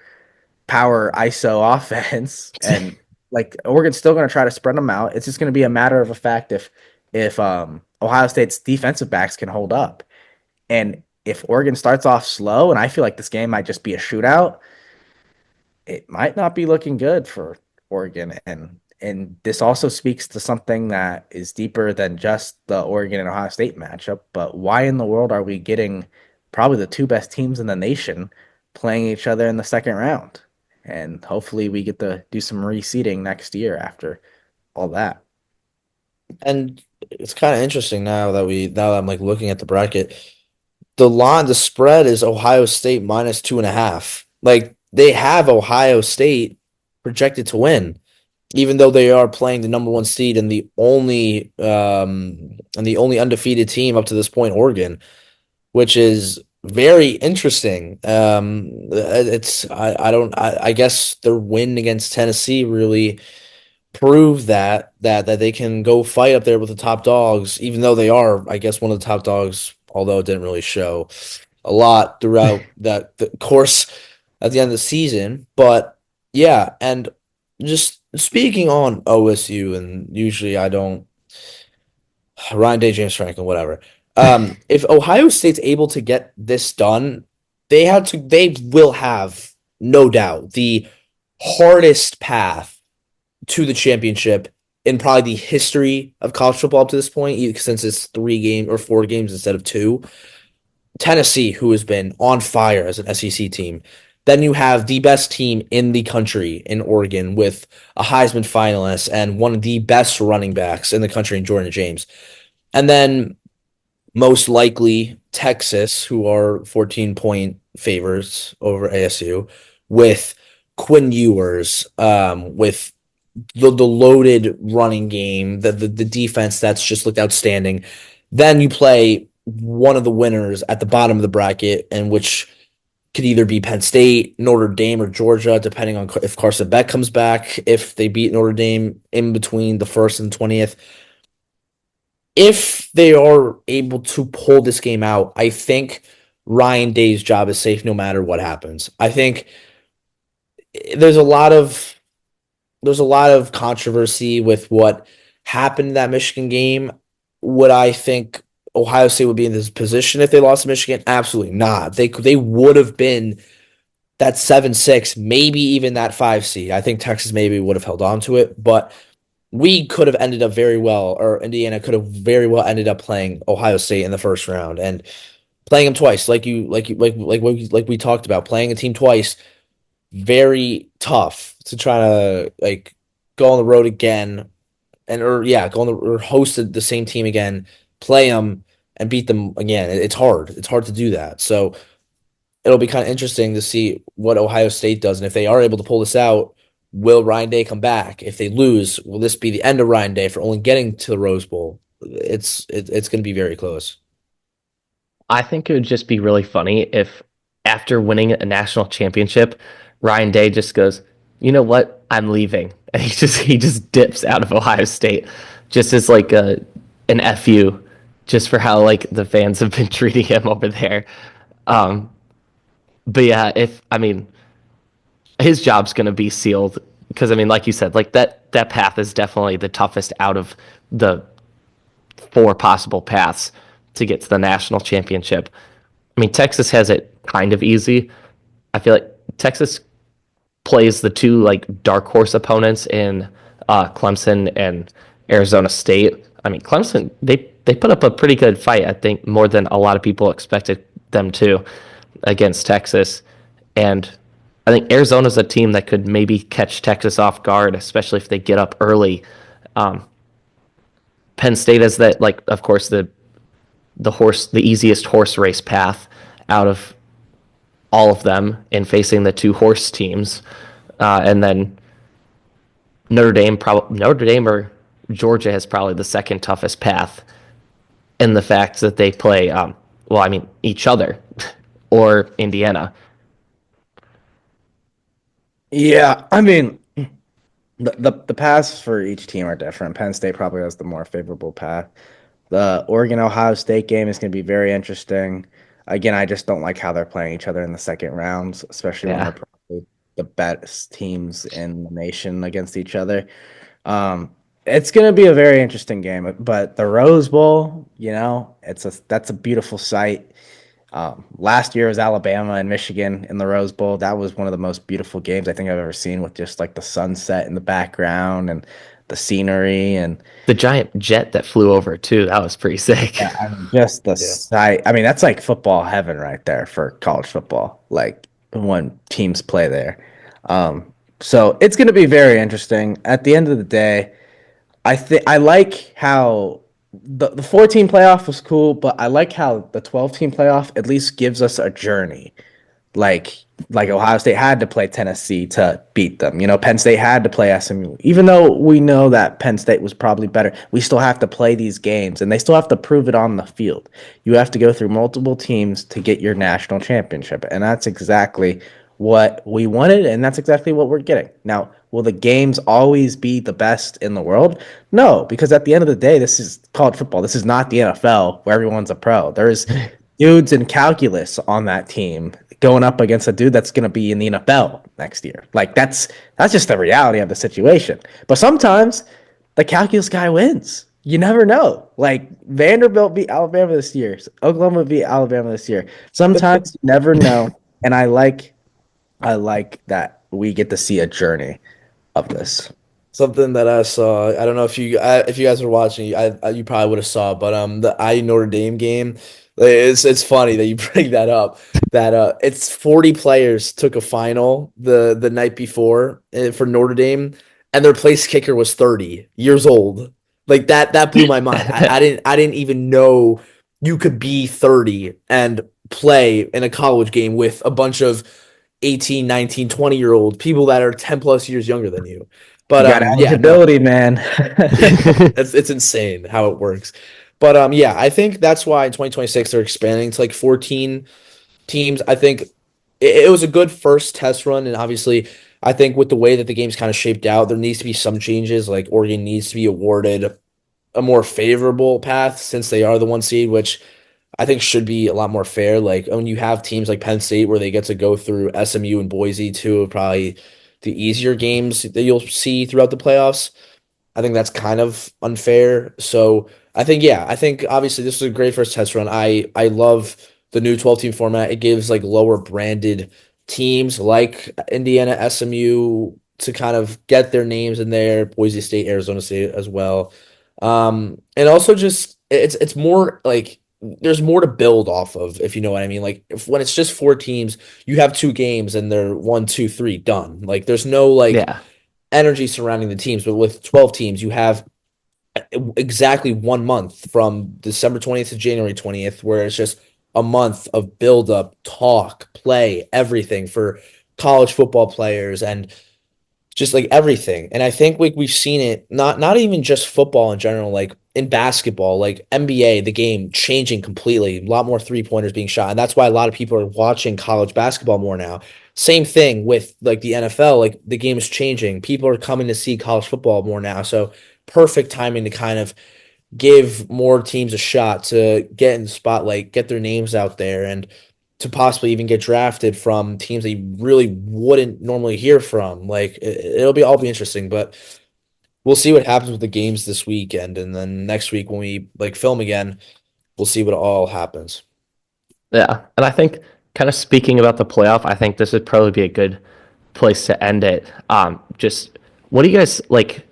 [SPEAKER 2] ISO offense and like Oregon's still going to try to spread them out. It's just going to be a matter of a fact if Ohio State's defensive backs can hold up. And if Oregon starts off slow, and I feel like this game might just be a shootout, it might not be looking good for Oregon. And this also speaks to something that is deeper than just the Oregon and Ohio State matchup. But why in the world are we getting probably the two best teams in the nation playing each other in the second round? And hopefully we get to do some reseeding next year after all that.
[SPEAKER 3] And it's kind of interesting now that I'm like looking at the bracket. The spread is Ohio State minus 2.5. Like they have Ohio State projected to win, even though they are playing the number one seed and the only undefeated team up to this point, Oregon, which is very interesting. I guess their win against Tennessee really prove that they can go fight up there with the top dogs, even though they are, I guess, one of the top dogs, although it didn't really show a lot throughout the course at the end of the season. But yeah, and just speaking on OSU, and usually I don't Ryan Day, James Franklin, whatever. If Ohio State's able to get this done, they will have no doubt the hardest path to the championship in probably the history of college football up to this point, since it's 3 games or 4 games instead of two. Tennessee, who has been on fire as an SEC team. Then you have the best team in the country in Oregon with a Heisman finalist and one of the best running backs in the country in Jordan James. And then most likely Texas, who are 14-point favorites over ASU, with Quinn Ewers, with the loaded running game, the defense that's just looked outstanding. Then you play one of the winners at the bottom of the bracket, and which could either be Penn State, Notre Dame, or Georgia, depending on if Carson Beck comes back, if they beat Notre Dame in between the 1st and 20th. If they are able to pull this game out, I think Ryan Day's job is safe no matter what happens. I think there's a lot of controversy with what happened in that Michigan game. Would I think Ohio State would be in this position if they lost to Michigan? Absolutely not. They would have been that 7-6, maybe even that 5 seed. I think Texas maybe would have held on to it, but we could have ended up very well, or Indiana could have very well ended up playing Ohio State in the first round and playing them twice, like we talked about, playing a team twice, very tough to try to like go on the road again or host the same team again, play them and beat them again. It's hard. It's hard to do that. So it'll be kind of interesting to see what Ohio State does, and if they are able to pull this out, will Ryan Day come back? If they lose, will this be the end of Ryan Day for only getting to the Rose Bowl? It's going to be very close.
[SPEAKER 1] I think it would just be really funny if after winning a national championship, Ryan Day just goes, "You know what? I'm leaving." And he just dips out of Ohio State just as like an FU just for how like the fans have been treating him over there. Um but yeah, if I mean his job's going to be sealed because I mean like you said, like that path is definitely the toughest out of the 4 possible paths to get to the national championship. I mean, Texas has it kind of easy. I feel like Texas plays the two like dark horse opponents in Clemson and Arizona State. I mean, Clemson they put up a pretty good fight. I think more than a lot of people expected them to against Texas, and I think Arizona's a team that could maybe catch Texas off guard, especially if they get up early. Um, Penn State has that like, of course, the easiest horse race path out of all of them in facing the two horse teams, and then Notre Dame or Georgia has probably the second toughest path in the fact that they play well, I mean each other or Indiana.
[SPEAKER 2] Yeah, I mean, the paths for each team are different. Penn State probably has the more favorable path. The Oregon Ohio State game is going to be very interesting. Again, I just don't like how they're playing each other in the second rounds, especially when they're
[SPEAKER 1] Yeah.
[SPEAKER 2] probably the best teams in the nation against each other. It's going to be a very interesting game, but the Rose Bowl, that's a beautiful sight. Last year was Alabama and Michigan in the Rose Bowl. That was one of the most beautiful games I think I've ever seen, with just like the sunset in the background and the scenery and
[SPEAKER 1] The giant jet that flew over too, that was pretty sick.
[SPEAKER 2] yeah, I mean, just the
[SPEAKER 3] Yeah.
[SPEAKER 2] sight. I mean, that's like football heaven right there for college football. Like when teams play there. So it's going to be very interesting. At the end of the day, I think I like how the 14 playoff was cool, but I like how the 12-team playoff at least gives us a journey. Like Ohio State had to play Tennessee to beat them. Penn State had to play SMU. Even though we know that Penn State was probably better, we still have to play these games and they still have to prove it on the field. You have to go through multiple teams to get your national championship. And that's exactly what we wanted, and that's exactly what we're getting. Now, will the games always be the best in the world? No, because at the end of the day, this is college football. This is not the NFL where everyone's a pro. There's dudes in calculus on that team going up against a dude that's going to be in the NFL next year. Like that's just the reality of the situation. But sometimes the calculus guy wins. You never know. Like Vanderbilt beat Alabama this year. Oklahoma beat Alabama this year. Sometimes you never know. And I like that we get to see a journey of this.
[SPEAKER 3] Something that I saw, I don't know if you guys were watching, you probably would have saw, but the I Notre Dame game, it's funny that you bring that up. That it's 40 players took a final the night before for Notre Dame, and their place kicker was 30 years old. Like that blew my mind. I didn't even know you could be 30 and play in a college game with a bunch of 18, 19, 20-year old people that are 10 plus years younger than you. But
[SPEAKER 2] You got
[SPEAKER 3] yeah, no,
[SPEAKER 2] eligibility, man.
[SPEAKER 3] it's insane how it works. But yeah, I think that's why in 2026 they're expanding to like 14 teams. I think it was a good first test run, and obviously, I think with the way that the game's kind of shaped out, there needs to be some changes. Like Oregon needs to be awarded a more favorable path since they are the one seed, which I think should be a lot more fair. Like when you have teams like Penn State where they get to go through SMU and Boise, two of probably the easier games that you'll see throughout the playoffs. I think that's kind of unfair. So I think yeah, I think obviously this was a great first test run. I love the new 12 team format. It gives like lower branded teams like Indiana, SMU to kind of get their names in there, Boise State, Arizona State as well. And also just it's more like there's more to build off of, if you know what I mean. Like when it's just four teams, you have two games and they're one, two, three, done. Like there's no like
[SPEAKER 1] Yeah.
[SPEAKER 3] energy surrounding the teams. But with 12 teams, you have exactly 1 month from December 20th to January 20th, where it's just a month of build up, talk, play, everything for college football players and just like everything. And I think we've seen it not even just football in general, like in basketball, like NBA, the game changing completely, a lot more three-pointers being shot. And that's why a lot of people are watching college basketball more now. Same thing with like the NFL, like the game is changing. People are coming to see college football more now. So perfect timing to kind of give more teams a shot to get in the spotlight, get their names out there, and to possibly even get drafted from teams that you really wouldn't normally hear from. Like it'll be all be interesting, but we'll see what happens with the games this weekend, and then next week when we like film again, we'll see what all happens.
[SPEAKER 1] Yeah. And I think kind of speaking about the playoff, I think this would probably be a good place to end it. Just what do you guys like?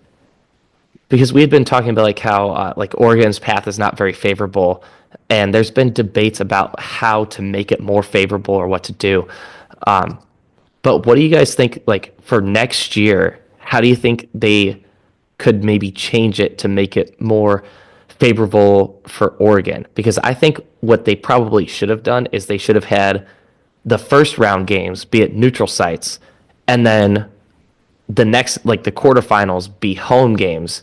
[SPEAKER 1] Because we had been talking about like how like Oregon's path is not very favorable, and there's been debates about how to make it more favorable or what to do. Um, but what do you guys think like for next year? How do you think they could maybe change it to make it more favorable for Oregon? Because I think what they probably should have done is they should have had the first round games be at neutral sites, and then the next like the quarterfinals be home games,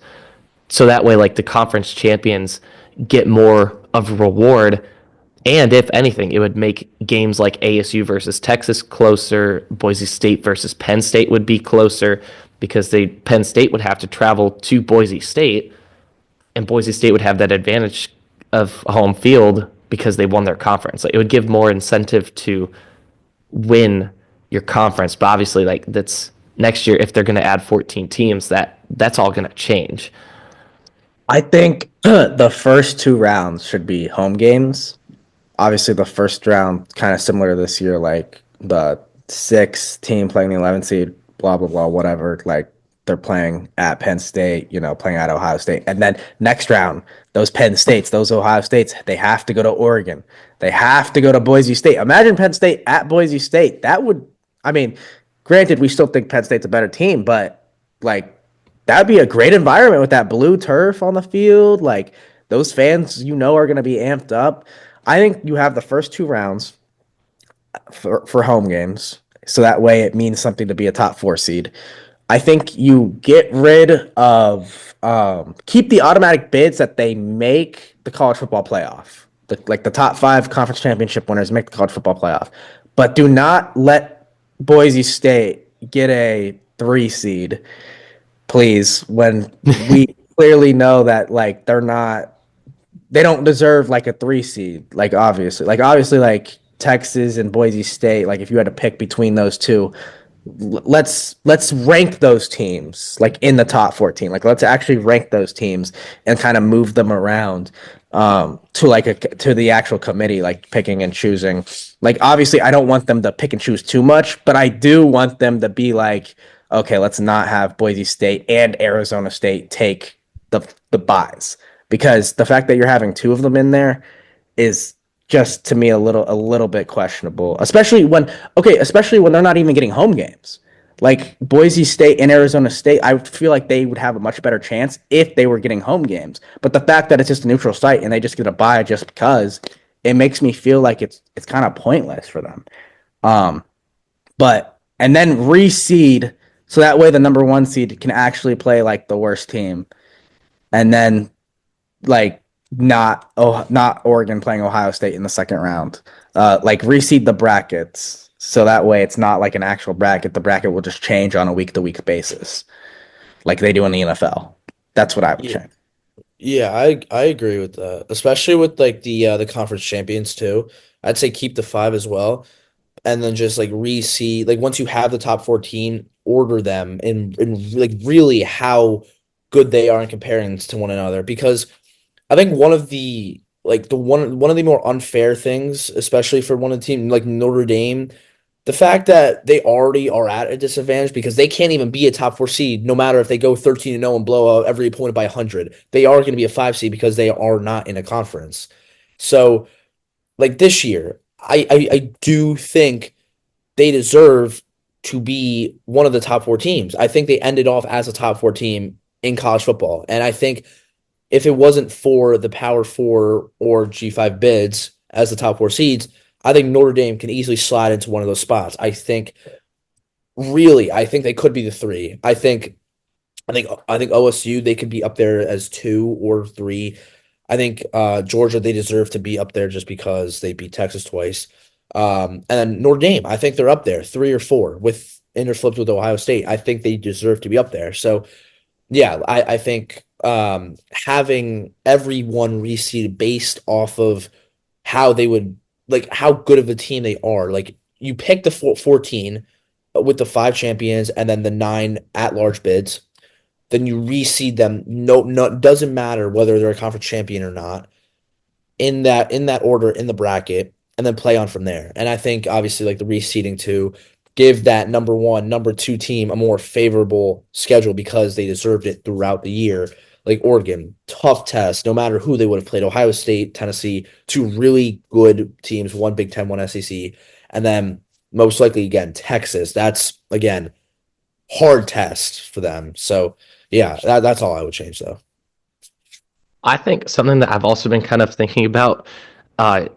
[SPEAKER 1] so that way like the conference champions get more of a reward, And if anything, it would make games like ASU versus Texas closer. Boise State versus Penn State would be closer because Penn State would have to travel to Boise State, and Boise State would have that advantage of home field because they won their conference. Like, it would give more incentive to win your conference. But obviously, like, that's next year if they're going to add 14 teams, that's all going to change.
[SPEAKER 2] I think the first two rounds should be home games. Obviously, the first round kind of similar to this year, like the sixth team playing the 11th seed, blah blah blah, whatever. Like they're playing at Penn State, playing at Ohio State, and then next round, those Penn States, those Ohio States, they have to go to Oregon, they have to go to Boise State. Imagine Penn State at Boise State. That would, I mean, granted, we still think Penn State's a better team, but like that'd be a great environment with that blue turf on the field. Like those fans, are going to be amped up. I think you have the first two rounds for home games, so that way it means something to be a top four seed. I think you get rid of keep the automatic bids that they make the college football playoff. Like the top five conference championship winners make the college football playoff, but do not let Boise State get a 3 seed, please. When we clearly know that like they don't deserve like a 3 seed. Like obviously, like Texas and Boise State. Like if you had to pick between those two, let's rank those teams like in the top 14. Like let's actually rank those teams and kind of move them around to the actual committee, like picking and choosing. Like obviously, I don't want them to pick and choose too much, but I do want them to be like, okay, let's not have Boise State and Arizona State take the buys, because the fact that you're having two of them in there is just to me a little bit questionable, especially when they're not even getting home games. Like Boise State and Arizona State, I feel like they would have a much better chance if they were getting home games. But the fact that it's just a neutral site and they just get a bye just because, it makes me feel like it's kind of pointless for them. Um, but and then reseed, so that way the number one seed can actually play like the worst team, and then like not Oregon playing Ohio State in the second round. Like reseed the brackets, so that way it's not like an actual bracket. The bracket will just change on a week to week basis, like they do in the NFL. That's what I would
[SPEAKER 3] Yeah,
[SPEAKER 2] change.
[SPEAKER 3] yeah, I agree with that, especially with like the conference champions too. I'd say keep the five as well, and then just like reseed, like once you have the top 14, order them and like really how good they are in comparing to one another. Because I think one of the like the one of the more unfair things, especially for one of the team like Notre Dame, the fact that they already are at a disadvantage because they can't even be a top four seed, no matter if they go 13-0 and blow out every opponent by 100. They are going to be a 5 seed because they are not in a conference. So, like this year, I do think they deserve to be one of the top four teams. I think they ended off as a top four team in college football. And I think if it wasn't for the Power Four or G5 bids as the top four seeds, I think Notre Dame can easily slide into one of those spots. I think they could be the three. I think OSU, they could be up there as 2 or 3. I think Georgia, they deserve to be up there just because they beat Texas twice. And then Notre Dame, I think they're up there 3 or 4 with interflipped with Ohio State. I think they deserve to be up there. So yeah, I think having everyone reseeded based off of how they would like how good of a team they are. Like you pick the 14 with the 5 champions and then the 9 at-large bids. Then you reseed them. No, no, doesn't matter whether they're a conference champion or not in that order in the bracket, and then play on from there. And I think obviously like the reseeding to give that number one, number two team a more favorable schedule because they deserved it throughout the year. Like Oregon, tough test, no matter who they would have played. Ohio State, Tennessee, two really good teams, one Big Ten, one SEC, and then most likely again Texas. That's again hard test for them. So yeah, that's all I would change though.
[SPEAKER 1] I think something that I've also been kind of thinking about uh,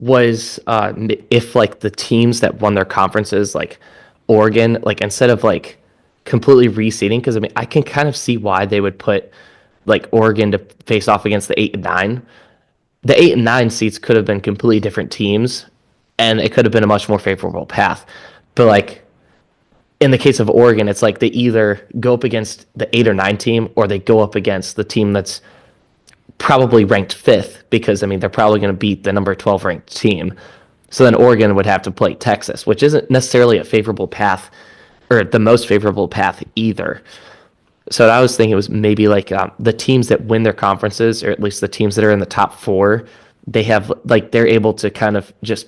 [SPEAKER 1] was if like the teams that won their conferences, like Oregon, like instead of like completely reseeding, because I mean I can kind of see why they would put like Oregon to face off against the 8 and 9, the 8 and 9 seats could have been completely different teams, and it could have been a much more favorable path. But like in the case of Oregon, it's like they either go up against the 8 or 9 team, or they go up against the team that's probably ranked fifth because I mean they're probably going to beat the number 12 ranked team. So then Oregon would have to play Texas, which isn't necessarily a favorable path or the most favorable path either. So I was thinking it was maybe like the teams that win their conferences, or at least the teams that are in the top four, they have like they're able to kind of just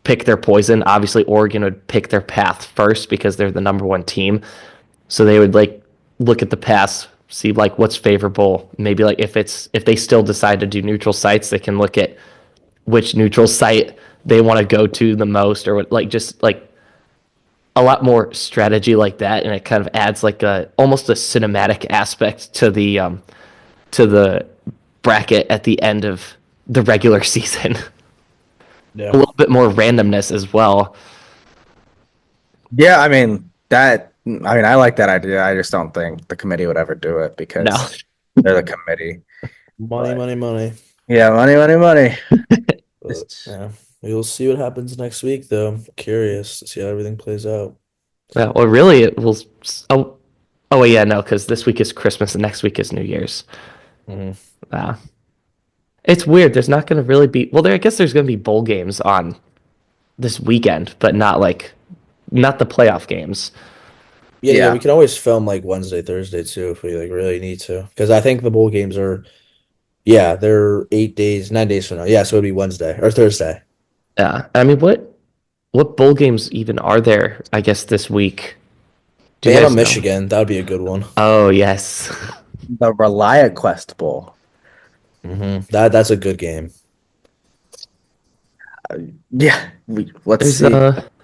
[SPEAKER 1] pick their poison. Obviously, Oregon would pick their path first because they're the number one team. So they would like look at the paths, see like what's favorable. Maybe like if they still decide to do neutral sites, they can look at which neutral site they want to go to the most, or like just like a lot more strategy like that, and it kind of adds like a almost a cinematic aspect to the bracket at the end of the regular season. A
[SPEAKER 3] Yeah.
[SPEAKER 1] little bit more randomness as well.
[SPEAKER 2] Yeah, I mean that. I mean, I like that idea. I just don't think the committee would ever do it
[SPEAKER 1] No,
[SPEAKER 2] because they're the committee.
[SPEAKER 3] Money,
[SPEAKER 2] But
[SPEAKER 3] money, money.
[SPEAKER 2] yeah, money, money, money.
[SPEAKER 3] But
[SPEAKER 2] Just
[SPEAKER 3] yeah, we'll see what happens next week, though. I'm curious to see how everything plays out.
[SPEAKER 1] well, really, it will. Oh, oh yeah, no, because this week is Christmas and next week is New Year's.
[SPEAKER 3] Hmm.
[SPEAKER 1] Uh, it's weird. There's not going to really be. Well, there. I guess there's going to be bowl games on this weekend, but not the playoff games.
[SPEAKER 3] Yeah, yeah,
[SPEAKER 2] yeah,
[SPEAKER 3] we can always film like Wednesday, Thursday too if we like really need to. Because I think the bowl games are, yeah, they're 8 days, 9 days from now. Yeah, so it'd be Wednesday or Thursday.
[SPEAKER 1] Yeah, I mean, what bowl games even are there? I guess this week. Do you
[SPEAKER 3] Bama,
[SPEAKER 1] guys know?
[SPEAKER 3] Michigan, that would be a good one.
[SPEAKER 1] Oh yes,
[SPEAKER 2] the Relia Quest Bowl.
[SPEAKER 3] That's a good game.
[SPEAKER 2] Yeah, let's
[SPEAKER 1] there's
[SPEAKER 2] see.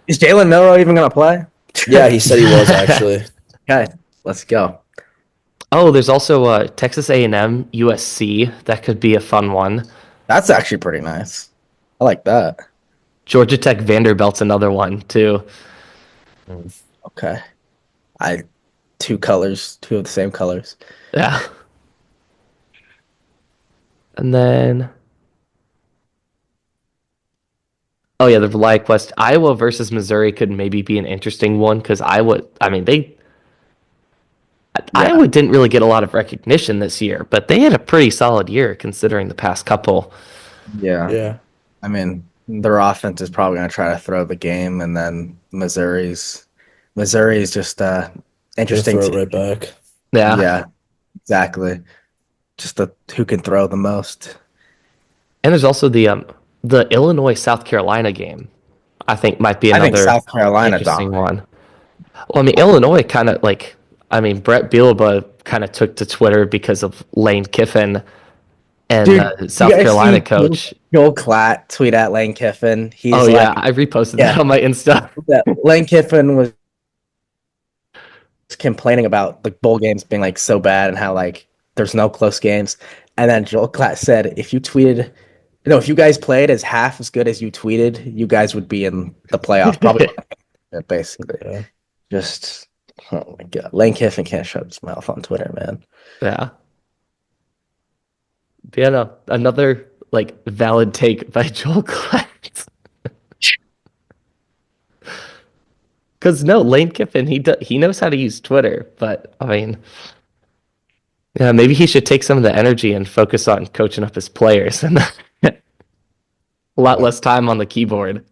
[SPEAKER 2] Is Jalen Milrow even gonna play?
[SPEAKER 3] Yeah, he said he was actually.
[SPEAKER 2] Okay, let's go.
[SPEAKER 1] there's also Texas A&M USC. That could be a fun one.
[SPEAKER 2] That's actually pretty nice. I like that.
[SPEAKER 1] Georgia Tech Vanderbilt's another one too.
[SPEAKER 3] Mm.
[SPEAKER 2] Okay, I two colors, two of the same colors.
[SPEAKER 1] Yeah, and then oh yeah, the Reliant Quest Iowa versus Missouri could maybe be an interesting one because Iowa. I mean they
[SPEAKER 2] Yeah,
[SPEAKER 1] Iowa didn't really get a lot of recognition this year, but they had a pretty solid year considering the past couple.
[SPEAKER 2] yeah.
[SPEAKER 3] Yeah,
[SPEAKER 2] I mean, their offense is probably gonna try to throw the game, and then Missouri's just
[SPEAKER 3] gonna
[SPEAKER 2] interesting
[SPEAKER 3] throw it
[SPEAKER 2] team.
[SPEAKER 3] right back.
[SPEAKER 1] Yeah,
[SPEAKER 2] Yeah, exactly. Just who can throw the most.
[SPEAKER 1] and there's also the Illinois South Carolina game. I think might be
[SPEAKER 2] I think
[SPEAKER 1] another
[SPEAKER 2] South Carolina
[SPEAKER 1] interesting
[SPEAKER 2] dominate.
[SPEAKER 1] one. Well, I mean Illinois kind of like I mean Brett Bielema kind of took to Twitter because of Lane Kiffin and
[SPEAKER 2] Dude,
[SPEAKER 1] the
[SPEAKER 2] you
[SPEAKER 1] South
[SPEAKER 2] guys
[SPEAKER 1] Carolina
[SPEAKER 2] see
[SPEAKER 1] coach.
[SPEAKER 2] Joel Klatt tweet at Lane Kiffin?
[SPEAKER 1] Oh
[SPEAKER 2] He's
[SPEAKER 1] yeah,
[SPEAKER 2] like,
[SPEAKER 1] I reposted that
[SPEAKER 2] yeah,
[SPEAKER 1] on my Insta.
[SPEAKER 2] that Lane Kiffin was complaining about the bowl games being like so bad and how like there's no close games. And then Joel Klatt said, if you guys played as half as good as you tweeted, you guys would be in the playoff. Probably basically.
[SPEAKER 3] Yeah.
[SPEAKER 2] Just oh my god. Lane Kiffin can't shut his mouth on Twitter, man.
[SPEAKER 1] Yeah. But yeah, no, another like valid take by Joel Klatt. Because no, Lane Kiffin, he knows how to use Twitter, but I mean, yeah, maybe he should take some of the energy and focus on coaching up his players and a lot
[SPEAKER 3] Yeah.
[SPEAKER 1] less time on the keyboard.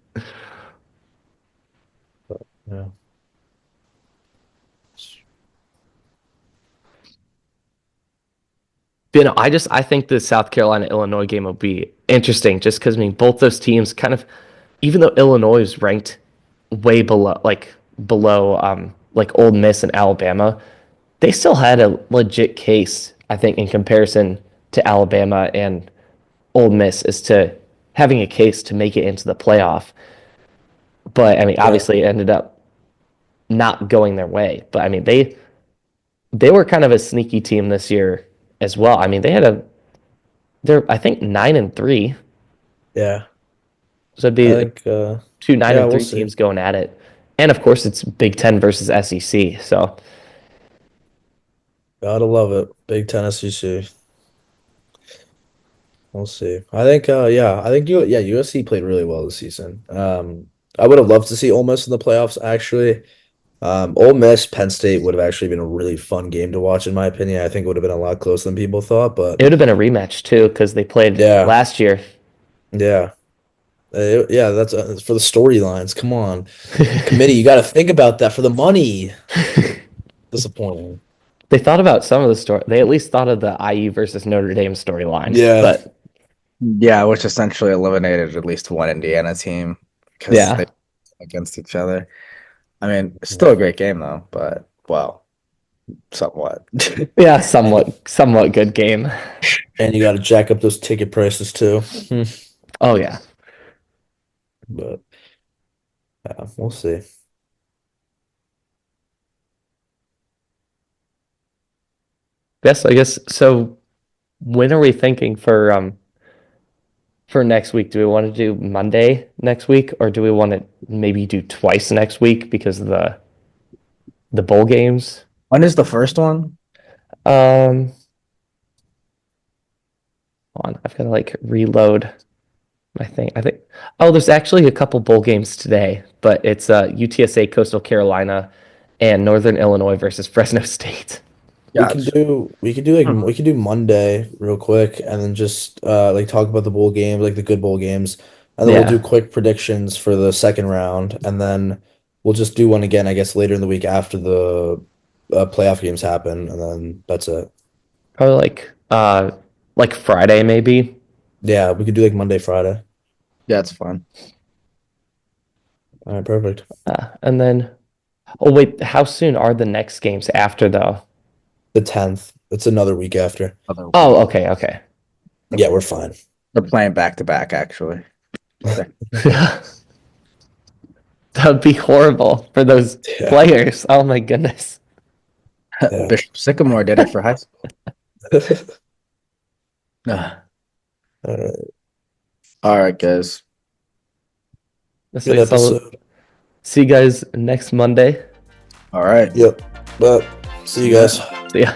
[SPEAKER 3] Yeah.
[SPEAKER 1] But, I think the South Carolina Illinois game will be interesting just because I mean both those teams kind of even though Illinois is ranked way below like Old Miss and Alabama, they still had a legit case, I think, in comparison to Alabama and Old Miss as to having a case to make it into the playoff. But I mean,
[SPEAKER 3] Yeah.
[SPEAKER 1] obviously, it ended up not going their way. But I mean, they were kind of a sneaky team this year as well. I mean, they're I think 9-3,
[SPEAKER 3] Yeah.
[SPEAKER 1] so it'd
[SPEAKER 3] I
[SPEAKER 1] be
[SPEAKER 3] think
[SPEAKER 1] two nine
[SPEAKER 3] yeah,
[SPEAKER 1] and
[SPEAKER 3] we'll
[SPEAKER 1] three
[SPEAKER 3] see.
[SPEAKER 1] teams going at it. And of course, it's Big Ten versus SEC. So
[SPEAKER 3] Gotta love it. Big Tennessee. We'll see. I think I think USC played really well this season. I would have loved to see Ole Miss in the playoffs actually. Ole Miss, Penn State would have actually been a really fun game to watch in my opinion. I think it would have been a lot closer than people thought,
[SPEAKER 1] It
[SPEAKER 3] but
[SPEAKER 1] would have been a rematch too because they played
[SPEAKER 3] yeah,
[SPEAKER 1] last year.
[SPEAKER 3] yeah. Yeah, that's for the storylines. Come on. Committee, you got to think about that for the money. Disappointing.
[SPEAKER 1] They thought about some of the story. They at least thought of the IU versus Notre Dame storyline,
[SPEAKER 3] Yeah.
[SPEAKER 1] but
[SPEAKER 2] Yeah, which essentially eliminated at least one Indiana team because
[SPEAKER 1] yeah,
[SPEAKER 2] they against each other. I mean, it's still a great game though, but well, somewhat.
[SPEAKER 1] yeah, somewhat good game.
[SPEAKER 3] And you got to jack up those ticket prices too.
[SPEAKER 1] Oh yeah,
[SPEAKER 3] But yeah, we'll see.
[SPEAKER 1] I guess so. When are we thinking for next week? Do we want to do Monday next week, or do we want to maybe do twice next week because of the bowl games?
[SPEAKER 2] When is the first one?
[SPEAKER 1] Um, hold on, I've got to like reload my thing. I think. Oh, there's actually a couple bowl games today, but it's UTSA Coastal Carolina and Northern Illinois versus Fresno State.
[SPEAKER 2] Yeah.
[SPEAKER 3] We could do Monday real quick and then just like talk about the bowl games, like the good bowl games. And then we'll do
[SPEAKER 1] Yeah,
[SPEAKER 3] quick predictions for the second round and then we'll just do one again, I guess, later in the week after the playoff games happen and then that's it.
[SPEAKER 1] probably like Friday maybe.
[SPEAKER 3] Yeah, we could do like Monday, Friday.
[SPEAKER 2] Yeah, it's fun.
[SPEAKER 3] All right, perfect.
[SPEAKER 1] And then oh wait, how soon are the next games after though?
[SPEAKER 3] The 10th. It's another week after.
[SPEAKER 2] Other week.
[SPEAKER 1] Oh, okay, okay.
[SPEAKER 3] Yeah, we're fine.
[SPEAKER 2] They're playing back to back actually.
[SPEAKER 1] That would be horrible for those
[SPEAKER 3] Yeah.
[SPEAKER 1] players. Oh my goodness.
[SPEAKER 3] Yeah.
[SPEAKER 2] Bishop Sycamore did it for high school. Ah.
[SPEAKER 3] All right.
[SPEAKER 2] All right, guys.
[SPEAKER 3] Good
[SPEAKER 1] So
[SPEAKER 3] episode.
[SPEAKER 1] see you guys next Monday.
[SPEAKER 2] All right.
[SPEAKER 3] Yep. But see you
[SPEAKER 2] Yeah.
[SPEAKER 3] guys.
[SPEAKER 1] See ya.